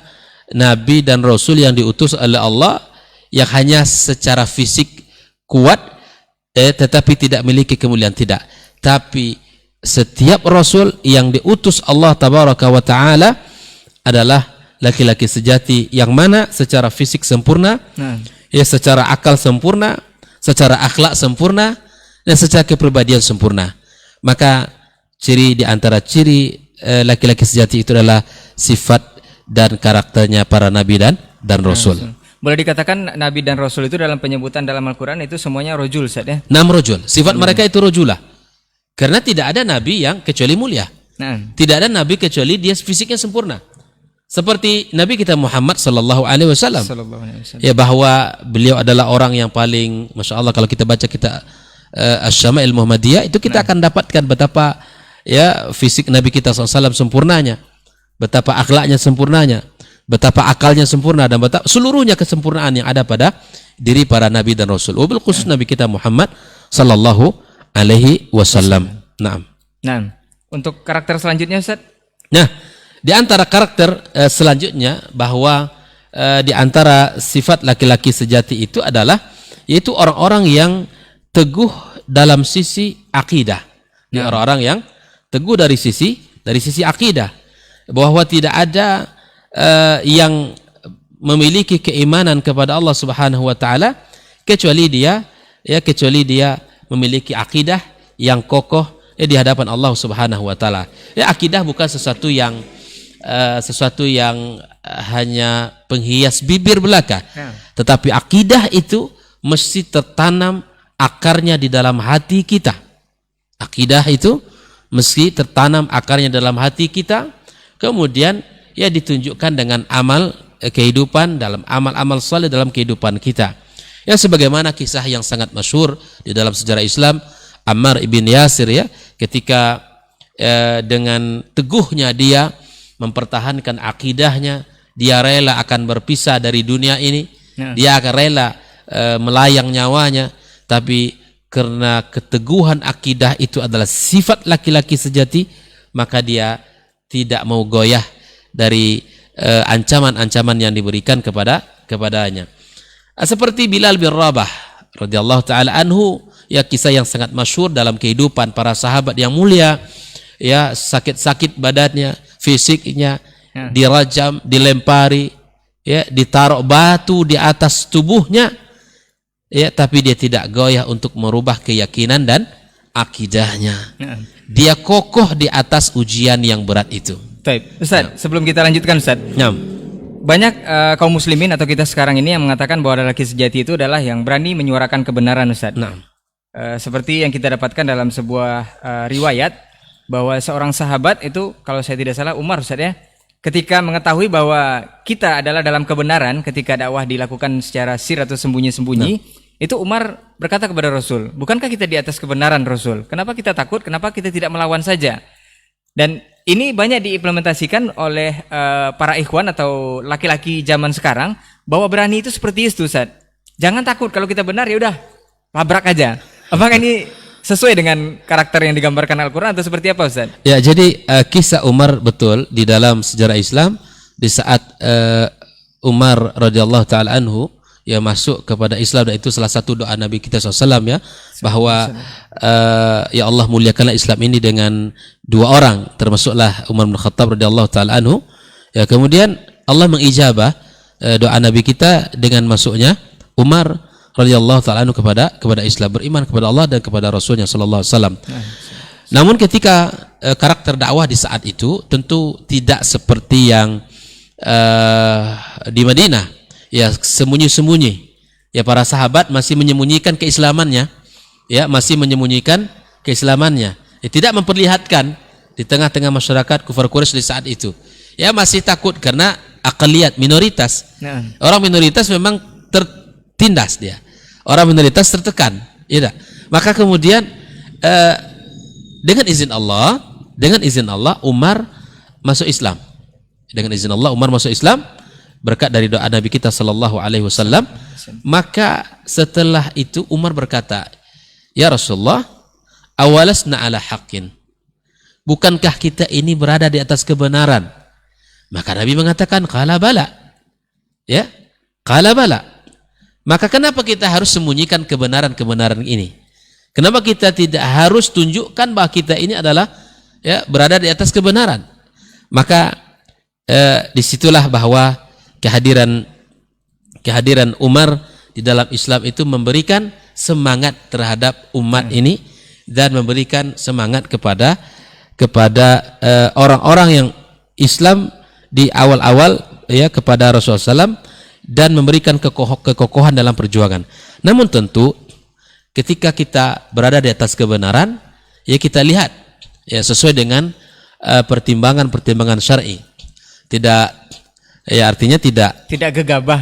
Nabi dan Rasul yang diutus oleh Allah yang hanya secara fisik kuat tetapi tidak memiliki kemuliaan. Tidak. Tapi setiap Rasul yang diutus Allah Tabaraka wa Ta'ala adalah laki-laki sejati yang mana secara fisik sempurna, ya secara akal sempurna, secara akhlak sempurna, dan secara kepribadian sempurna. Maka ciri di antara ciri laki-laki sejati itu adalah sifat dan karakternya para nabi dan rasul. Boleh dikatakan nabi dan rasul itu dalam penyebutan dalam Al-Quran itu semuanya rojul, Ustaz ya? 6 rojul. Sifat mereka itu rojulah. Karena tidak ada nabi yang kecuali mulia. Tidak ada nabi kecuali dia fisiknya sempurna. Seperti Nabi kita Muhammad sallallahu alaihi wasallam. Ya, bahwa beliau adalah orang yang paling, Masya Allah, kalau kita baca kita Asy-Syama'il Muhammadiyah itu kita akan dapatkan betapa ya fisik Nabi kita SAW sempurnanya, betapa akhlaknya sempurnanya, betapa akalnya sempurna, dan betapa seluruhnya kesempurnaan yang ada pada diri para nabi dan rasul. Wabil khusus Nabi kita Muhammad sallallahu alaihi wasallam. Naam. Untuk karakter selanjutnya, Ustaz? Nah, di antara karakter selanjutnya bahwa di antara sifat laki-laki sejati itu adalah yaitu orang-orang yang teguh dalam sisi akidah. Orang-orang yang teguh dari sisi akidah, bahwa tidak ada yang memiliki keimanan kepada Allah Subhanahu wa Ta'ala kecuali dia memiliki akidah yang kokoh di hadapan Allah Subhanahu wa Ta'ala. Ya, akidah bukan sesuatu yang hanya penghias bibir belaka, tetapi akidah itu mesti tertanam akarnya di dalam hati kita. Akidah itu mesti tertanam akarnya dalam hati kita, kemudian ya ditunjukkan dengan amal kehidupan, dalam amal-amal saleh dalam kehidupan kita. Ya, sebagaimana kisah yang sangat masyhur di dalam sejarah Islam, Ammar ibn Yasir ya, ketika dengan teguhnya dia mempertahankan akidahnya, dia rela akan berpisah dari dunia ini, dia akan rela melayang nyawanya, tapi karena keteguhan akidah itu adalah sifat laki-laki sejati, maka dia tidak mau goyah dari ancaman-ancaman yang diberikan kepadanya. Seperti Bilal bin Rabah radhiyallahu taala anhu, ya, kisah yang sangat masyhur dalam kehidupan para sahabat yang mulia, ya, sakit-sakit badannya, fisiknya, dirajam, dilempari, ya, ditaruh batu di atas tubuhnya, ya, tapi dia tidak goyah untuk merubah keyakinan dan akidahnya. Dia kokoh di atas ujian yang berat itu. Baik, Ustaz, sebelum kita lanjutkan Ustaz. Nah, Banyak kaum muslimin atau kita sekarang ini yang mengatakan bahwa lelaki sejati itu adalah yang berani menyuarakan kebenaran, Ustaz. Seperti yang kita dapatkan dalam sebuah riwayat bahwa seorang sahabat itu, kalau saya tidak salah Umar, Ustaz ya, ketika mengetahui bahwa kita adalah dalam kebenaran ketika dakwah dilakukan secara sir atau sembunyi-sembunyi, itu Umar berkata kepada Rasul, bukankah kita di atas kebenaran Rasul? Kenapa kita takut? Kenapa kita tidak melawan saja? Dan ini banyak diimplementasikan oleh para ikhwan atau laki-laki zaman sekarang, bahwa berani itu seperti itu, Ustaz. Jangan takut, kalau kita benar ya udah labrak aja. Apakah ini sesuai dengan karakter yang digambarkan Al-Quran atau seperti apa, Ustaz? ya, jadi kisah Umar betul di dalam sejarah Islam di saat Umar radhiyallahu taala anhu ya masuk kepada Islam, dan itu salah satu doa Nabi kita SAW ya, bahwa ya Allah muliakanlah Islam ini dengan dua orang, termasuklah Umar bin Khattab radhiyallahu taala anhu. Ya, kemudian Allah mengijabah doa Nabi kita dengan masuknya Umar radhiyallahu taala anhu kepada Islam, beriman kepada Allah dan kepada Rasulnya sallallahu alaihi wasallam. Namun ketika karakter dakwah di saat itu tentu tidak seperti yang di Madinah, ya sembunyi-sembunyi. Ya, para sahabat masih menyembunyikan keislamannya, ya masih menyembunyikan keislamannya. Ya, tidak memperlihatkan di tengah-tengah masyarakat kufar Quraisy di saat itu. Ya, masih takut karena aqliyat, minoritas. Orang minoritas memang tertindas dia. Orang minoritas tertekan, ya. Maka kemudian dengan izin Allah Umar masuk Islam. Dengan izin Allah Umar masuk Islam berkat dari doa Nabi kita sallallahu alaihi wasallam. Maka setelah itu Umar berkata, "Ya Rasulullah, awalasna ala haqqin." Bukankah kita ini berada di atas kebenaran? Maka Nabi mengatakan, "Qala bala." Ya, qala bala. Maka kenapa kita harus sembunyikan kebenaran-kebenaran ini? Kenapa kita tidak harus tunjukkan bahwa kita ini adalah ya berada di atas kebenaran? Maka disitulah bahwa kehadiran Umar di dalam Islam itu memberikan semangat terhadap umat ini dan memberikan semangat kepada orang-orang yang Islam di awal-awal ya kepada Rasulullah SAW, dan memberikan kekokohan dalam perjuangan. Namun tentu ketika kita berada di atas kebenaran, ya kita lihat ya sesuai dengan pertimbangan syar'i. Tidak, ya artinya tidak gegabah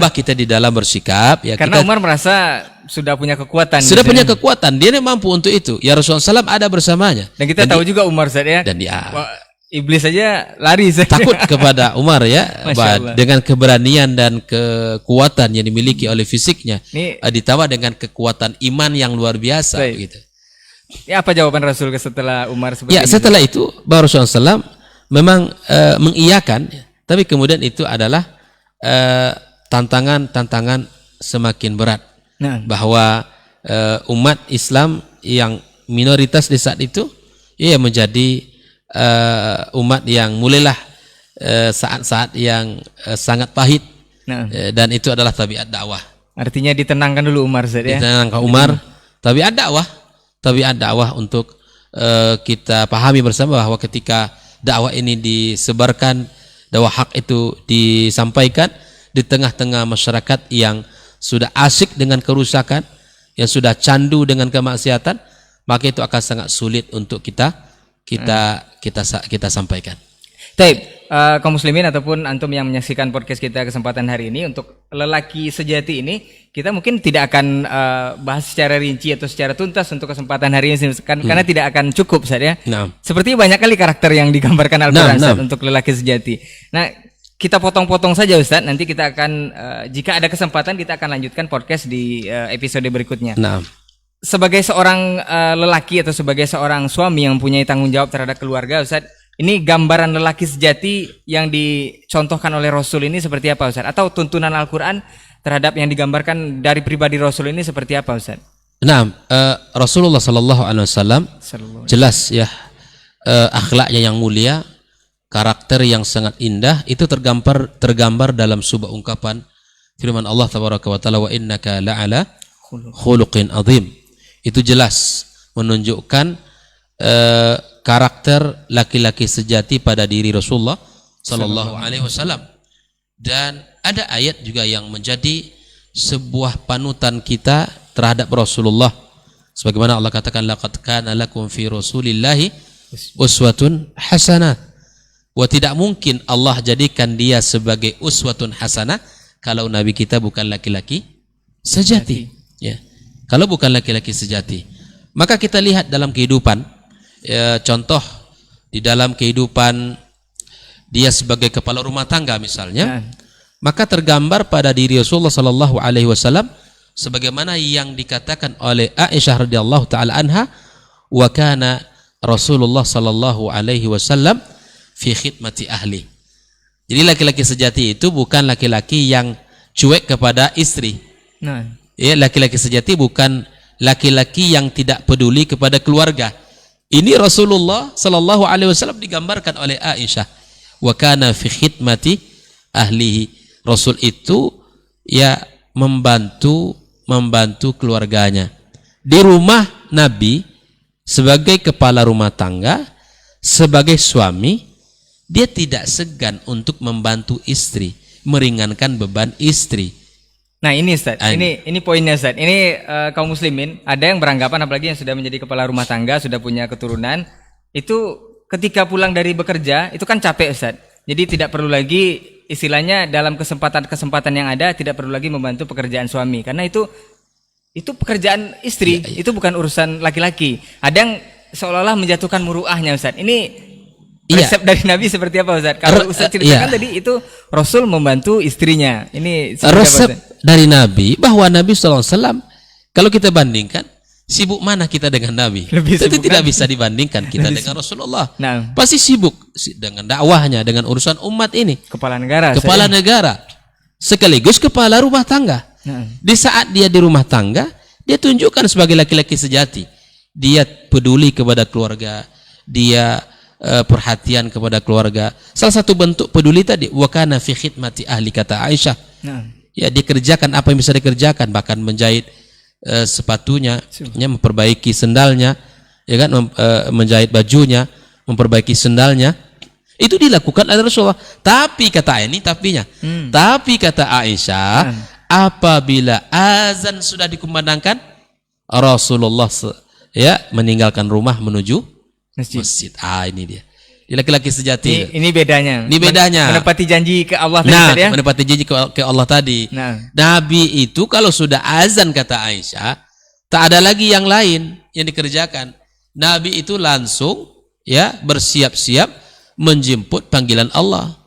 kita di dalam bersikap ya, karena Umar merasa sudah punya kekuatan. Dia mampu untuk itu. Ya Rasulullah SAW ada bersamanya. Dan kita tahu juga Umar ya. Dan dia iblis saja lari takut kepada Umar ya, dengan keberanian dan kekuatan yang dimiliki oleh fisiknya, ditambah dengan kekuatan iman yang luar biasa gitu. Ya, apa jawaban Rasul setelah Umar seperti ini? Setelah itu baru Rasulullah SAW memang mengiyakan, tapi kemudian itu adalah tantangan semakin berat, bahwa umat Islam yang minoritas di saat itu ya menjadi umat yang mulailah saat-saat yang sangat pahit, dan itu adalah tabiat dakwah. Artinya ditenangkan dulu Umar, ya? Ditenangkan Umar, tabiat dakwah untuk kita pahami bersama bahwa ketika dakwah ini disebarkan, dakwah hak itu disampaikan di tengah-tengah masyarakat yang sudah asik dengan kerusakan, yang sudah candu dengan kemaksiatan, maka itu akan sangat sulit untuk kita sampaikan. Taib, kaum muslimin ataupun antum yang menyaksikan podcast kita kesempatan hari ini, untuk lelaki sejati ini kita mungkin tidak akan bahas secara rinci atau secara tuntas untuk kesempatan hari ini karena tidak akan cukup, Ustaz ya. Seperti banyak kali karakter yang digambarkan Al-Quran untuk lelaki sejati. Nah, kita potong-potong saja Ustaz, nanti kita akan jika ada kesempatan kita akan lanjutkan podcast di episode berikutnya. Sebagai seorang lelaki atau sebagai seorang suami yang mempunyai tanggung jawab terhadap keluarga, Ustaz, ini gambaran lelaki sejati yang dicontohkan oleh Rasul ini seperti apa, Ustaz? Atau tuntunan Al-Quran terhadap yang digambarkan dari pribadi Rasul ini seperti apa, Ustaz? Rasulullah SAW jelas ya, akhlaknya yang mulia, karakter yang sangat indah, itu tergambar dalam sebuah ungkapan firman Allah tabaraka wa taala, wa innaka la'ala khuluqin azim. Itu jelas menunjukkan karakter laki-laki sejati pada diri Rasulullah sallallahu alaihi wasallam. Dan ada ayat juga yang menjadi sebuah panutan kita terhadap Rasulullah. Sebagaimana Allah katakan, laqad kana lakum fi Rasulillahi uswatun hasanah. Wa tidak mungkin Allah jadikan dia sebagai uswatun hasanah kalau Nabi kita bukan laki-laki sejati. Ya. Kalau bukan laki-laki sejati, maka kita lihat dalam kehidupan, contoh di dalam kehidupan dia sebagai kepala rumah tangga misalnya, maka tergambar pada diri Rasulullah sallallahu alaihi wasallam sebagaimana yang dikatakan oleh Aisyah radhiyallahu taala anha, wa kana Rasulullah sallallahu alaihi wasallam fi khidmati ahli. Jadi laki-laki sejati itu bukan laki-laki yang cuek kepada istri. Ya, laki-laki sejati bukan laki-laki yang tidak peduli kepada keluarga. Ini Rasulullah sallallahu alaihi wasallam digambarkan oleh Aisyah, wa kana fi khidmati ahlihi. Rasul itu ya membantu keluarganya. Di rumah Nabi sebagai kepala rumah tangga, sebagai suami, dia tidak segan untuk membantu istri, meringankan beban istri. Nah ini Ustaz, ini poinnya Ustaz. Ini kaum muslimin, ada yang beranggapan, apalagi yang sudah menjadi kepala rumah tangga, sudah punya keturunan, itu ketika pulang dari bekerja, itu kan capek Ustaz. Jadi tidak perlu lagi, istilahnya dalam kesempatan yang ada, tidak perlu lagi membantu pekerjaan suami. Karena itu pekerjaan istri, itu bukan urusan laki-laki. Ada yang seolah-olah menjatuhkan muruahnya Ustaz. Ini resep dari Nabi seperti apa Ustaz? Kalau Ustaz ceritakan tadi itu Rasul membantu istrinya. Ini resep dari Nabi, bahwa Nabi SAW, kalau kita bandingkan, sibuk mana kita dengan Nabi? Itu tidak bisa dibandingkan kita dengan Rasulullah. Nah, pasti sibuk dengan dakwahnya, dengan urusan umat ini. Kepala negara. Sekaligus kepala rumah tangga. Di saat dia di rumah tangga, dia tunjukkan sebagai laki-laki sejati. Dia peduli kepada keluarga, dia perhatian kepada keluarga. Salah satu bentuk peduli tadi, wa kana fi khidmati ahli, kata Aisyah. Ya, dikerjakan apa yang bisa dikerjakan, bahkan menjahit sepatunya, ya, memperbaiki sendalnya, ya kan, menjahit bajunya, memperbaiki sendalnya. Itu dilakukan oleh Rasulullah. Tapi kata ini, tapi kata Aisyah, apabila azan sudah dikumandangkan, Rasulullah ya meninggalkan rumah menuju masjid. Ini dia. Laki-laki sejati. Ini bedanya. Ini bedanya. Menepati janji ke Allah tadi ya. Menepati janji ke Allah tadi. Nabi itu kalau sudah azan, kata Aisyah, tak ada lagi yang lain yang dikerjakan. Nabi itu langsung ya bersiap-siap menjemput panggilan Allah.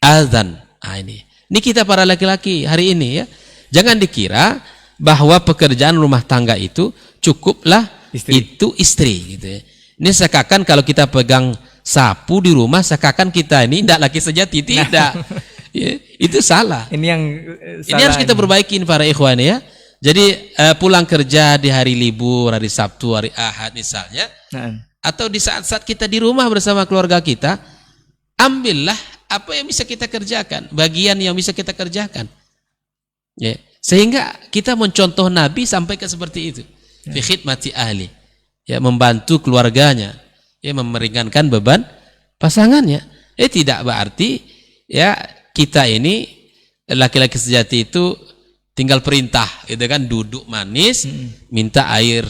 Azan. Ini kita para laki-laki hari ini ya. Jangan dikira bahwa pekerjaan rumah tangga itu cukuplah itu istri gitu ya. Ini seakan kalau kita pegang sapu di rumah, seakan kita ini tidak laki sejati, tidak. Ya, itu salah. Ini yang ini harus kita perbaikin para ikhwan ya. Jadi pulang kerja di hari libur, hari Sabtu, hari Ahad misalnya, atau di saat-saat kita di rumah bersama keluarga kita, ambillah apa yang bisa kita kerjakan, bagian yang bisa kita kerjakan. Ya, sehingga kita mencontoh Nabi sampai ke seperti itu. Fi khidmati ahli. Ya, membantu keluarganya, ya, meringankan beban pasangannya. Tidak berarti ya kita ini laki-laki sejati itu tinggal perintah, gitu kan, duduk manis, minta air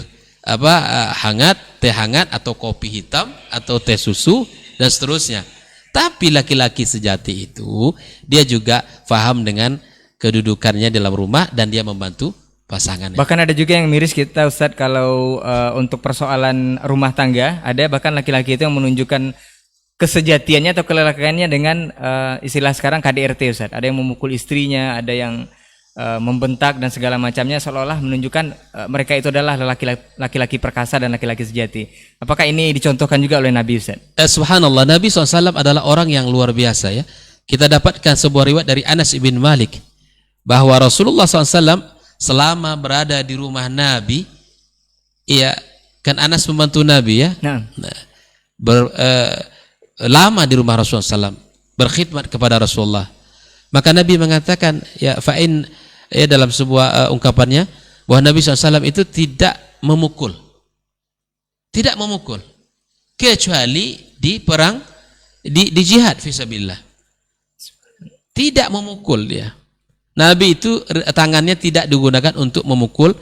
hangat, teh hangat atau kopi hitam atau teh susu dan seterusnya. Tapi laki-laki sejati itu dia juga paham dengan kedudukannya dalam rumah dan dia membantu pasangannya. Bahkan ada juga yang miris kita Ustadz, kalau untuk persoalan rumah tangga, ada bahkan laki-laki itu yang menunjukkan kesejatiannya atau kelelakiannya dengan istilah sekarang KDRT Ustadz. Ada yang memukul istrinya, ada yang membentak dan segala macamnya, seolah-olah menunjukkan mereka itu adalah laki-laki perkasa dan laki-laki sejati. Apakah ini dicontohkan juga oleh Nabi Ustadz? Subhanallah, Nabi SAW adalah orang yang luar biasa ya. Kita dapatkan sebuah riwayat dari Anas bin Malik bahwa Rasulullah SAW selama berada di rumah Nabi, ya kan, Anas membantu Nabi ya, lama di rumah Rasulullah SAW, berkhidmat kepada Rasulullah. Maka Nabi mengatakan, ya fa'in, ya dalam sebuah ungkapannya, bahwa Nabi SAW itu tidak memukul. Tidak memukul. Kecuali di perang, di jihad fisabilillah. Tidak memukul dia. Nabi itu tangannya tidak digunakan untuk memukul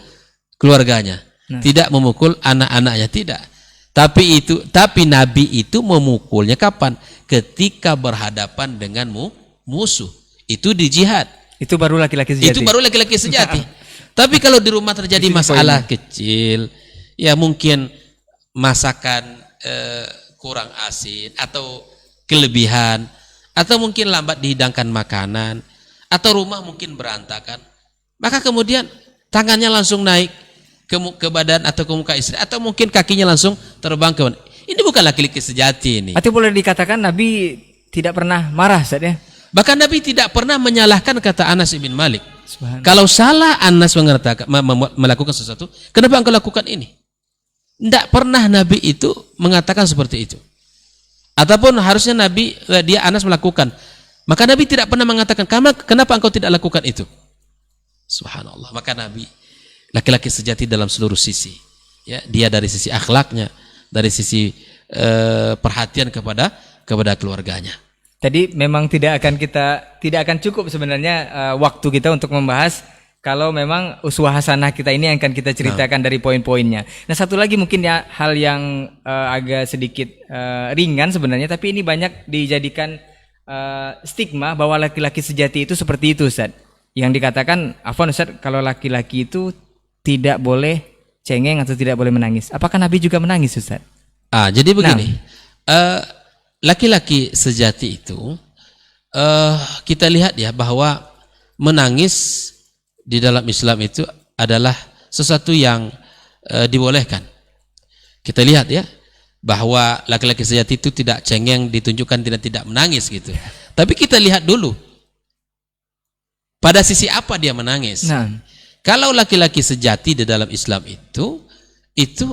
keluarganya. Tidak memukul anak-anaknya, tidak. Tapi Nabi itu memukulnya kapan? Ketika berhadapan dengan musuh. Itu di jihad. Itu baru laki-laki sejati. Itu baru laki-laki sejati. Tapi kalau di rumah terjadi masalah kecil, ya mungkin masakan kurang asin atau kelebihan, atau mungkin lambat dihidangkan makanan, atau rumah mungkin berantakan, maka kemudian tangannya langsung naik ke badan atau ke muka istri, atau mungkin kakinya langsung terbang ke mana. Ini bukan laki-laki sejati ini. Atau boleh dikatakan Nabi tidak pernah marah, Ustaz ya? Bahkan Nabi tidak pernah menyalahkan, kata Anas bin Malik. Kalau salah Anas melakukan sesuatu, kenapa engkau lakukan ini? Tidak pernah Nabi itu mengatakan seperti itu. Ataupun harusnya Anas melakukan. Maka Nabi tidak pernah mengatakan, kenapa engkau tidak lakukan itu? Subhanallah. Maka Nabi laki-laki sejati dalam seluruh sisi. Ya, dia dari sisi akhlaknya, dari sisi perhatian kepada keluarganya. Tadi memang tidak akan cukup sebenarnya waktu kita untuk membahas kalau memang uswah hasanah kita ini yang akan kita ceritakan dari poin-poinnya. Nah, satu lagi mungkin ya hal yang agak sedikit ringan sebenarnya, tapi ini banyak dijadikan stigma bahwa laki-laki sejati itu seperti itu, Ustaz. Yang dikatakan, afwan Ustaz, kalau laki-laki itu tidak boleh cengeng atau tidak boleh menangis. Apakah Nabi juga menangis, Ustaz? Jadi begini, laki-laki sejati itu kita lihat ya bahwa menangis di dalam Islam itu adalah sesuatu yang dibolehkan. Kita lihat ya bahwa laki-laki sejati itu tidak cengeng, ditunjukkan tidak menangis gitu. Tapi kita lihat dulu pada sisi apa dia menangis. Kalau laki-laki sejati di dalam Islam itu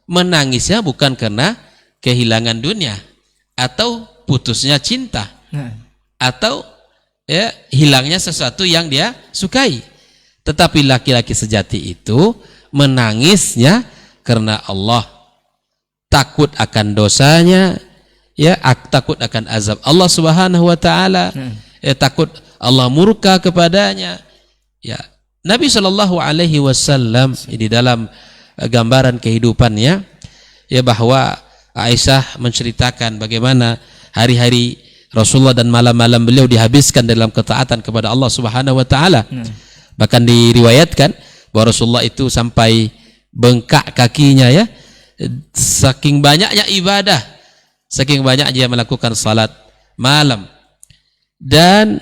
menangisnya bukan karena kehilangan dunia atau putusnya cinta atau ya hilangnya sesuatu yang dia sukai. Tetapi laki-laki sejati itu menangisnya karena Allah, takut akan dosanya, ya, takut akan azab Allah Subhanahu wa taala, takut Allah murka kepadanya. Ya, Nabi Shallallahu alaihi wasallam di dalam gambaran kehidupannya ya bahwa Aisyah menceritakan bagaimana hari-hari Rasulullah dan malam-malam beliau dihabiskan dalam ketaatan kepada Allah Subhanahu wa taala. Bahkan diriwayatkan bahwa Rasulullah itu sampai bengkak kakinya ya, saking banyaknya ibadah, saking banyak dia melakukan salat malam. Dan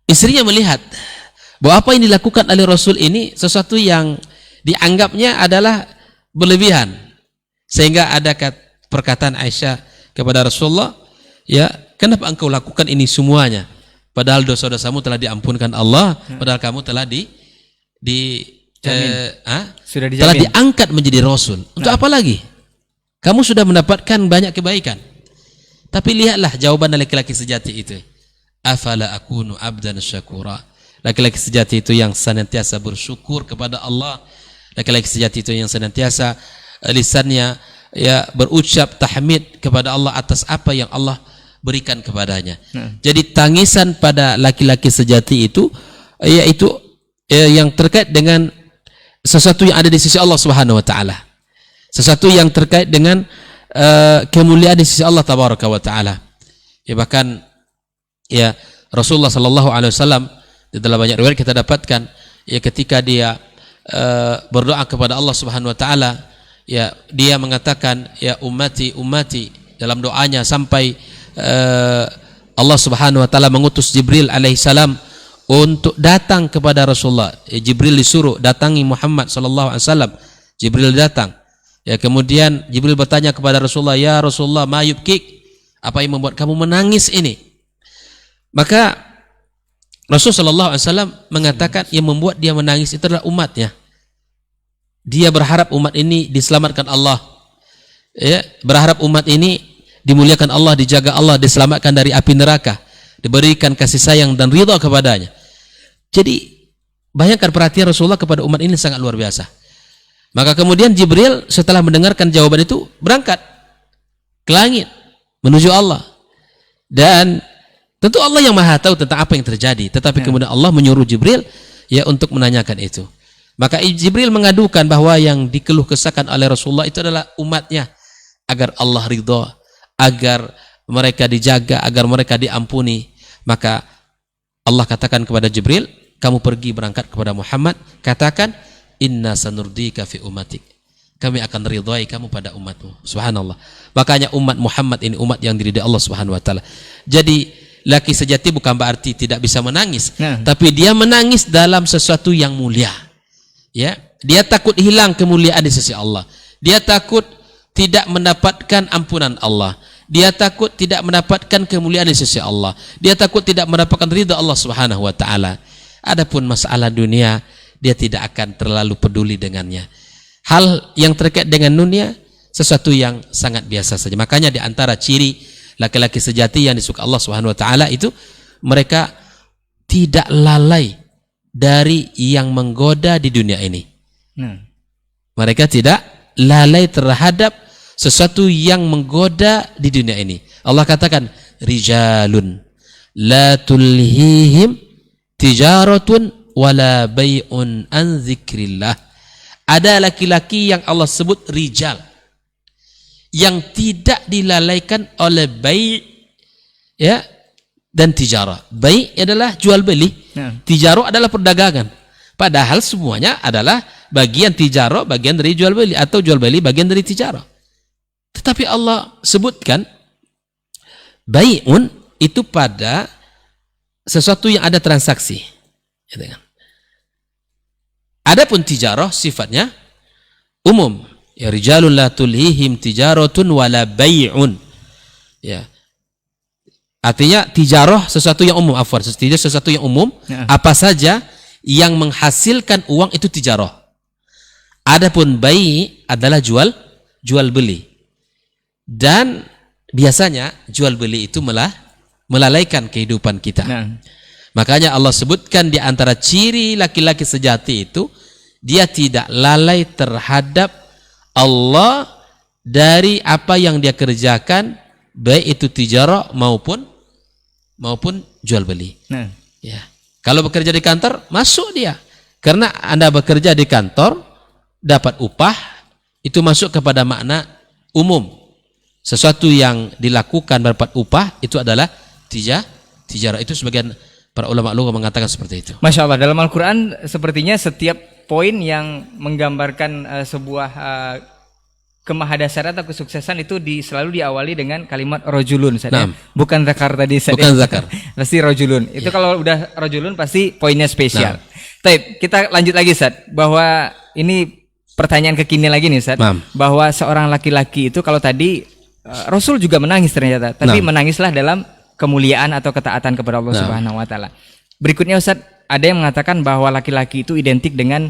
istrinya melihat bahwa apa yang dilakukan oleh Rasul ini sesuatu yang dianggapnya adalah berlebihan, sehingga ada perkataan Aisyah kepada Rasulullah, ya, kenapa engkau lakukan ini semuanya? Padahal dosa-dosamu telah diampunkan Allah, padahal kamu telah telah diangkat menjadi Rasul. Untuk apa lagi? Kamu sudah mendapatkan banyak kebaikan. Tapi lihatlah jawaban laki-laki sejati itu. Afala akunu abdan syakura. Laki-laki sejati itu yang senantiasa bersyukur kepada Allah. Laki-laki sejati itu yang senantiasa lisannya ya berucap tahmid kepada Allah atas apa yang Allah berikan kepadanya. Jadi tangisan pada laki-laki sejati itu yaitu yang terkait dengan sesuatu yang ada di sisi Allah Subhanahu wa taala. Sesuatu yang terkait dengan kemuliaan di sisi Allah tabaraka wa taala. Ya, bahkan ya Rasulullah sallallahu alaihi wasallam di dalam banyak riwayat kita dapatkan ya ketika dia berdoa kepada Allah Subhanahu wa taala, ya dia mengatakan ya ummati ummati dalam doanya sampai Allah Subhanahu wa taala mengutus Jibril alaihi salam untuk datang kepada Rasulullah. Jibril disuruh datangi Muhammad sallallahu alaihi wasallam. Jibril datang. Ya, kemudian Jibril bertanya kepada Rasulullah, "Ya Rasulullah, ma yubkik? Apa yang membuat kamu menangis ini?" Maka Rasul sallallahu alaihi wasallam mengatakan yang membuat dia menangis itu adalah umatnya. Dia berharap umat ini diselamatkan Allah. Ya, berharap umat ini dimuliakan Allah, dijaga Allah, diselamatkan dari api neraka, diberikan kasih sayang dan ridha kepadanya. Jadi bayangkan perhatian Rasulullah kepada umat ini sangat luar biasa. Maka kemudian Jibril setelah mendengarkan jawaban itu berangkat ke langit menuju Allah. Dan tentu Allah yang Maha tahu tentang apa yang terjadi, tetapi kemudian Allah menyuruh Jibril ya untuk menanyakan itu. Maka Jibril mengadukan bahwa yang dikeluh kesahkan oleh Rasulullah itu adalah umatnya, agar Allah ridha, agar mereka dijaga, agar mereka diampuni. Maka Allah katakan kepada Jibril, kamu pergi berangkat kepada Muhammad, katakan inna sanurdika fi umatik, kami akan ridhai kamu pada umatmu. Subhanallah. Makanya umat Muhammad ini umat yang diridai Allah Subhanahu wa taala. Jadi laki sejati bukan berarti tidak bisa menangis, tapi dia menangis dalam sesuatu yang mulia. Ya, dia takut hilang kemuliaan di sisi Allah. Dia takut tidak mendapatkan ampunan Allah. Dia takut tidak mendapatkan kemuliaan di sisi Allah. Dia takut tidak mendapatkan ridha Allah Subhanahu wa taala. Adapun masalah dunia, dia tidak akan terlalu peduli dengannya. Hal yang terkait dengan dunia sesuatu yang sangat biasa saja. Makanya di antara ciri laki-laki sejati yang disukai Allah Subhanahu wa taala itu mereka tidak lalai dari yang menggoda di dunia ini. Mereka tidak lalai terhadap sesuatu yang menggoda di dunia ini. Allah katakan rijalun la tulhihim tijaratun wala bai'un an zikrillah. Ada laki-laki yang Allah sebut rijal yang tidak dilalaikan oleh bai' ya dan tijarah. Bai' adalah jual beli, tijarah adalah perdagangan. Padahal semuanya adalah bagian tijarah, bagian dari jual beli, atau jual beli bagian dari tijarah. Tetapi Allah sebutkan bai'un itu pada sesuatu yang ada transaksi. Adapun tijarah sifatnya umum. Ya rijalun la tulhihim tijaratun wala bai'un. Ya. Artinya tijarah sesuatu yang umum, sesuatu yang umum, apa saja yang menghasilkan uang itu tijarah. Adapun bai' adalah jual beli. Dan biasanya jual beli itu melalaikan kehidupan kita. Makanya Allah sebutkan di antara ciri laki-laki sejati itu dia tidak lalai terhadap Allah dari apa yang dia kerjakan, baik itu tijarah maupun jual beli. Ya. Kalau bekerja di kantor, masuk dia. Karena Anda bekerja di kantor, dapat upah, itu masuk kepada makna umum. Sesuatu yang dilakukan dapat upah, itu adalah tijarah. Itu sebagian para ulama mengatakan seperti itu. Masya Allah, dalam Al-Quran sepertinya setiap poin yang menggambarkan sebuah kemahadasaran atau kesuksesan itu selalu diawali dengan kalimat rojulun. Bukan zakar tadi. Bukan zakar. Pasti rojulun. Itu kalau udah rojulun pasti poinnya spesial. Baik, kita lanjut lagi Ustaz. Bahwa ini pertanyaan kekinian lagi nih Ustaz. Bahwa seorang laki-laki itu kalau tadi Rasul juga menangis ternyata. Tapi menangislah dalam kemuliaan atau ketaatan kepada Allah Subhanahu wa taala. Berikutnya Ustaz, ada yang mengatakan bahwa laki-laki itu identik dengan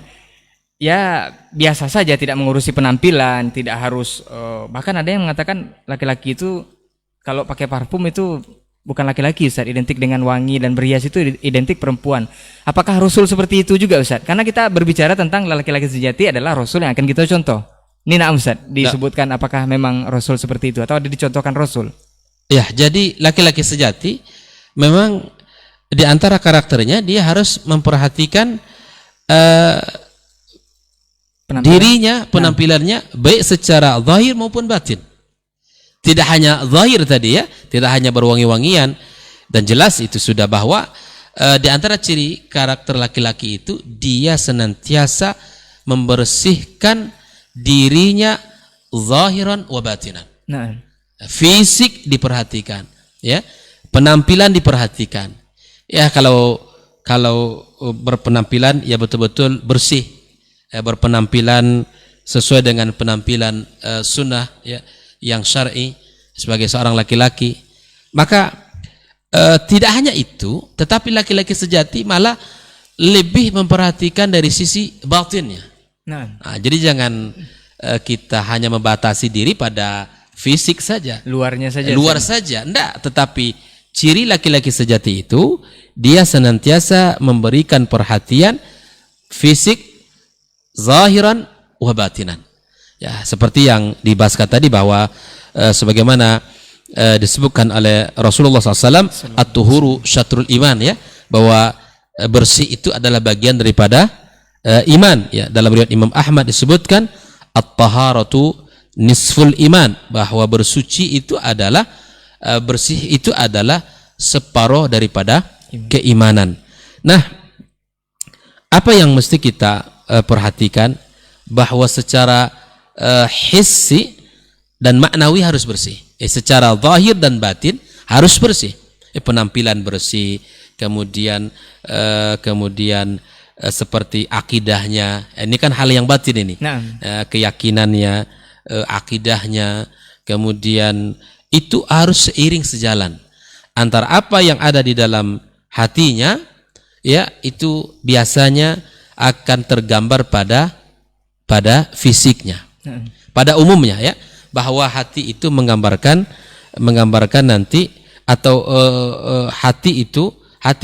ya biasa saja, tidak mengurusi penampilan, tidak harus bahkan ada yang mengatakan laki-laki itu kalau pakai parfum itu bukan laki-laki Ustaz, identik dengan wangi dan berhias itu identik perempuan. Apakah Rasul seperti itu juga Ustaz? Karena kita berbicara tentang laki-laki sejati adalah Rasul yang akan kita contoh. Ini Ustaz, disebutkan apakah memang Rasul seperti itu atau dicontohkan Rasul? Ya, jadi laki-laki sejati memang di antara karakternya dia harus memperhatikan dirinya, penampilannya baik secara zahir maupun batin. Tidak hanya zahir tadi ya, tidak hanya berwangi-wangian, dan jelas itu sudah bahwa di antara ciri karakter laki-laki itu dia senantiasa membersihkan dirinya zahiran wa batinan. Fisik diperhatikan, ya, penampilan diperhatikan. Ya kalau berpenampilan ya betul-betul bersih, berpenampilan sesuai dengan penampilan sunnah ya, yang syar'i sebagai seorang laki-laki. Maka tidak hanya itu, tetapi laki-laki sejati malah lebih memperhatikan dari sisi batinnya. Jadi jangan kita hanya membatasi diri pada fisik saja, luar saja, enggak. Tetapi ciri laki-laki sejati itu dia senantiasa memberikan perhatian fisik zahiran wa batinan. Ya, seperti yang dibahaskan tadi bahwa sebagaimana disebutkan oleh Rasulullah SAW, at-tuhuru syatrul iman, ya, bahwa bersih itu adalah bagian daripada iman. Ya, dalam riwayat Imam Ahmad disebutkan at-taharatu nisful iman, bahwa bersuci itu adalah bersih itu adalah separuh daripada keimanan. Nah, apa yang mesti kita perhatikan, bahwa secara hissi dan maknawi harus bersih. Secara zahir dan batin harus bersih. Penampilan bersih, kemudian seperti akidahnya. Ini kan hal yang batin ini. Nah. Keyakinannya, akidahnya, kemudian itu harus seiring sejalan antara apa yang ada di dalam hatinya, ya, itu biasanya akan tergambar pada fisiknya. Pada umumnya, ya, bahwa hati itu menggambarkan nanti, atau hati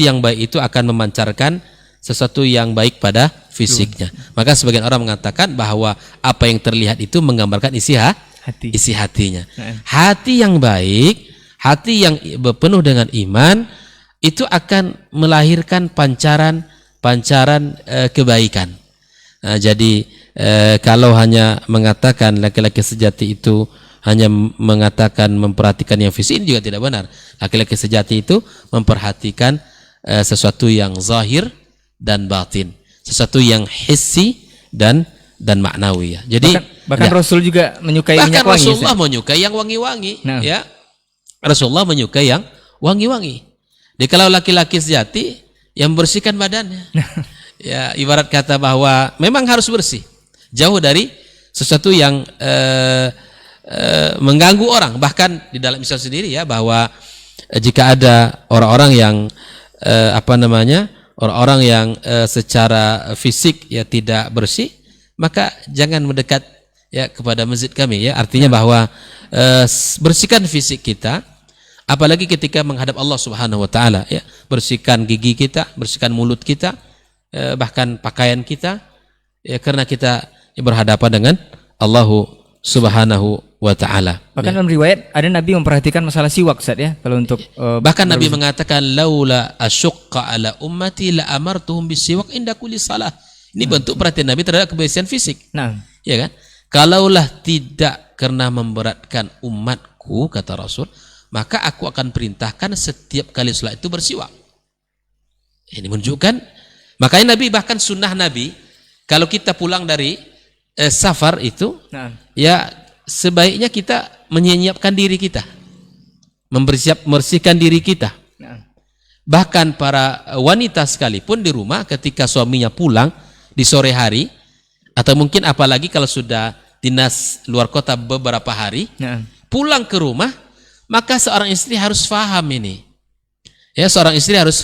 yang baik itu akan memancarkan sesuatu yang baik pada fisiknya. Maka sebagian orang mengatakan bahwa apa yang terlihat itu menggambarkan isi hatinya. Hati yang baik, hati yang penuh dengan iman, itu akan melahirkan pancaran kebaikan. Nah, jadi kalau hanya mengatakan laki-laki sejati itu hanya mengatakan memperhatikan yang fisik, ini juga tidak benar. Laki-laki sejati itu memperhatikan sesuatu yang zahir dan batin, sesuatu yang hissi dan maknawi, ya. Jadi bahkan ya, Rasul juga menyukai minyak wangi. Rasulullah menyukai yang wangi-wangi, nah. Ya. Rasulullah menyukai yang wangi-wangi. Jadi kalau laki-laki sejati yang membersihkan badannya. Ya, ibarat kata bahwa memang harus bersih, jauh dari sesuatu yang mengganggu orang. Bahkan di dalam Islam sendiri, ya, bahwa jika ada orang-orang yang orang-orang yang secara fisik, ya, tidak bersih, maka jangan mendekat, ya, kepada masjid kami, ya. Artinya bahwa bersihkan fisik kita, apalagi ketika menghadap Allah Subhanahu wa taala, ya. Bersihkan gigi kita, bersihkan mulut kita, bahkan pakaian kita, ya, karena kita berhadapan dengan Allah Subhanahu wa taala. Bahkan ya. dalam riwayat ada Nabi memperhatikan masalah siwak, Ustaz, ya, kalau untuk bahkan Nabi mengatakan laula asyqa ala ummati la amartuhum bisiwak inda kulli salah. Ini bentuk perhatian Nabi terhadap kebersihan fisik. Nah, ya kan? Kalaulah tidak karena memberatkan umatku, kata Rasul, maka aku akan perintahkan setiap kali sholat itu bersiwak. Ini menunjukkan, makanya Nabi, bahkan sunnah Nabi, kalau kita pulang dari safar itu, nah, ya, sebaiknya kita menyiapkan diri kita, membersihkan diri kita. Nah. Bahkan para wanita sekalipun di rumah, ketika suaminya pulang di sore hari, atau mungkin apalagi kalau sudah dinas luar kota beberapa hari, nah, pulang ke rumah, maka seorang istri harus faham ini. Ya, seorang istri harus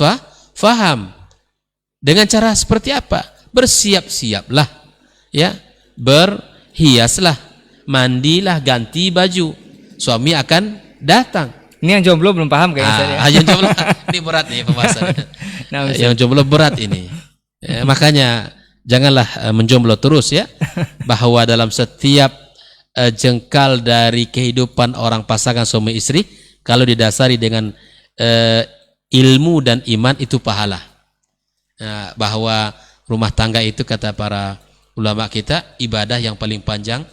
faham. Dengan cara seperti apa? Bersiap-siaplah, ya, berhiaslah, mandilah, ganti baju. Suami akan datang. Ini yang jomblo belum paham kayaknya. Yang jomblo ini berat nih pembahasan. Nah, yang jomblo berat ini. Ya, makanya janganlah menjomblo terus, ya. Bahwa dalam setiap jengkal dari kehidupan orang pasangan suami istri, kalau didasari dengan ilmu dan iman, itu pahala. Nah, bahwa rumah tangga itu, kata para ulama kita, ibadah yang paling panjang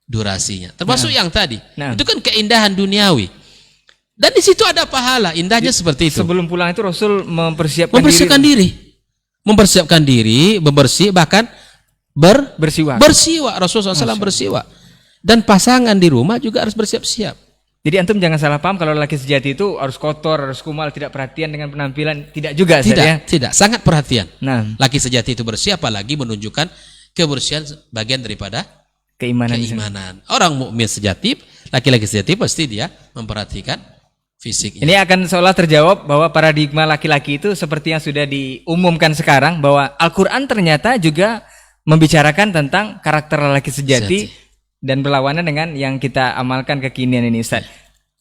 durasinya. Termasuk yang tadi. Nah, itu kan keindahan duniawi. Dan di situ ada pahala, indahnya seperti itu. Sebelum pulang itu Rasul mempersiapkan diri. Mempersiapkan diri, membersih, bahkan bersiwak. Rasulullah SAW bersiwak. Dan pasangan di rumah juga harus bersiap-siap. Jadi antum jangan salah paham kalau laki sejati itu harus kotor, harus kumal, tidak perhatian dengan penampilan. Tidak juga, tidak, sangat perhatian. Nah, laki sejati itu bersih, apalagi menunjukkan kebersihan bagian daripada keimanan. Orang mukmin sejati, laki-laki sejati, pasti dia memperhatikan fisiknya. Ini akan seolah terjawab bahwa paradigma laki-laki itu seperti yang sudah diumumkan sekarang, bahwa Al-Quran ternyata juga membicarakan tentang karakter laki sejati dan berlawanan dengan yang kita amalkan kekinian ini, Ustaz.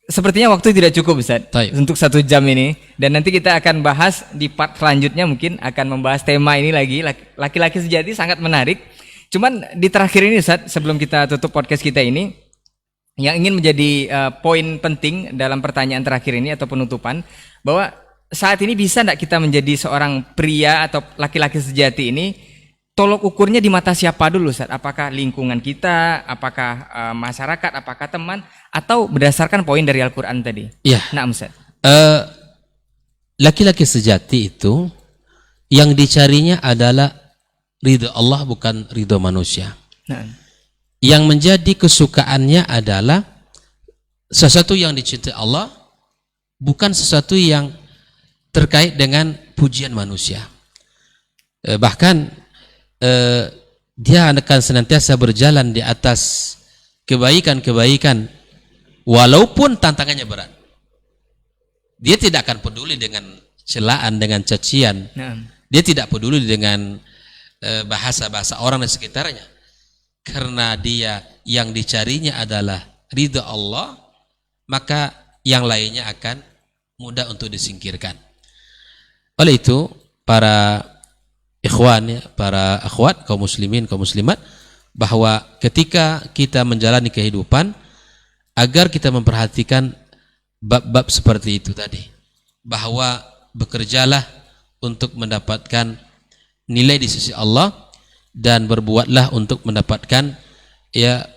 sepertinya waktu tidak cukup Ustaz Taib. untuk 1 jam ini, dan nanti kita akan bahas di part selanjutnya, mungkin akan membahas tema ini lagi, laki-laki sejati, sangat menarik. Cuman di terakhir ini Ustaz, sebelum kita tutup podcast kita ini, yang ingin menjadi poin penting dalam pertanyaan terakhir ini atau penutupan, bahwa saat ini bisa tidak kita menjadi seorang pria atau laki-laki sejati ini, tolok ukurnya di mata siapa dulu Ustaz? Apakah lingkungan kita, apakah masyarakat, apakah teman, atau berdasarkan poin dari Al-Quran tadi? Ya. Nah Ustaz. Laki-laki sejati itu yang dicarinya adalah ridho Allah, bukan ridho manusia. Nah. Yang menjadi kesukaannya adalah sesuatu yang dicintai Allah, bukan sesuatu yang terkait dengan pujian manusia. Bahkan dia akan senantiasa berjalan di atas kebaikan-kebaikan walaupun tantangannya berat. Dia tidak akan peduli dengan celaan, dengan cacian. Nah. Dia tidak peduli dengan bahasa-bahasa orang di sekitarnya. Karena dia yang dicarinya adalah ridha Allah, maka yang lainnya akan mudah untuk disingkirkan. Oleh itu, para ikhwan, ya, para akhwat, kaum muslimin, kaum muslimat, bahwa ketika kita menjalani kehidupan, agar kita memperhatikan bab-bab seperti itu tadi, bahwa bekerjalah untuk mendapatkan nilai di sisi Allah, dan berbuatlah untuk mendapatkan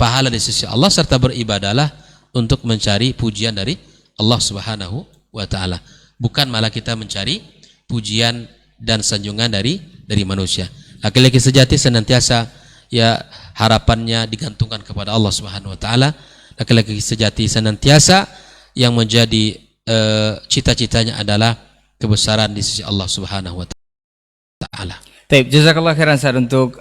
pahala di sisi Allah, serta beribadahlah untuk mencari pujian dari Allah Subhanahu wa taala. Bukan malah kita mencari pujian dan sanjungan dari manusia. Laki-laki sejati senantiasa harapannya digantungkan kepada Allah Subhanahu wa taala. Laki-laki sejati senantiasa yang menjadi cita-citanya adalah kebesaran di sisi Allah Subhanahu wa taala. Baik, jazakallah khairan Ustaz untuk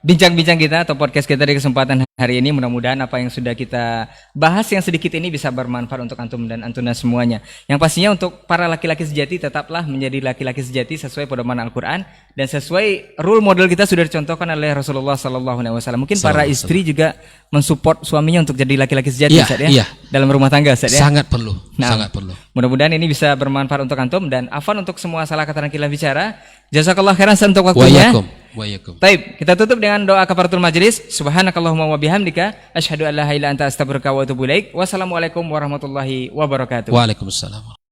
bincang-bincang kita atau podcast kita di kesempatan hari ini. Mudah-mudahan apa yang sudah kita bahas yang sedikit ini bisa bermanfaat untuk antum dan antuna semuanya. Yang pastinya untuk para laki-laki sejati, tetaplah menjadi laki-laki sejati sesuai pedoman Al-Quran dan sesuai role model kita sudah dicontohkan oleh Rasulullah SAW. Mungkin para istri juga mensupport suaminya untuk jadi laki-laki sejati, Ustaz, ya? Iya. Dalam rumah tangga, Ustaz, ya? Sangat perlu, Nah, sangat perlu. Mudah-mudahan ini bisa bermanfaat untuk antum, dan afwan untuk semua salah kata dan khilaf bicara. Jazakallah khairan Ustaz untuk waktunya. Wa yakum. Baik, kita tutup dengan doa kafaratul majelis. Subhanakallahumma wa bihamdika asyhadu an la ilaha illa anta astaghfiruka wa atubu ilaik. Wassalamualaikum warahmatullahi wabarakatuh. Waalaikumsalam.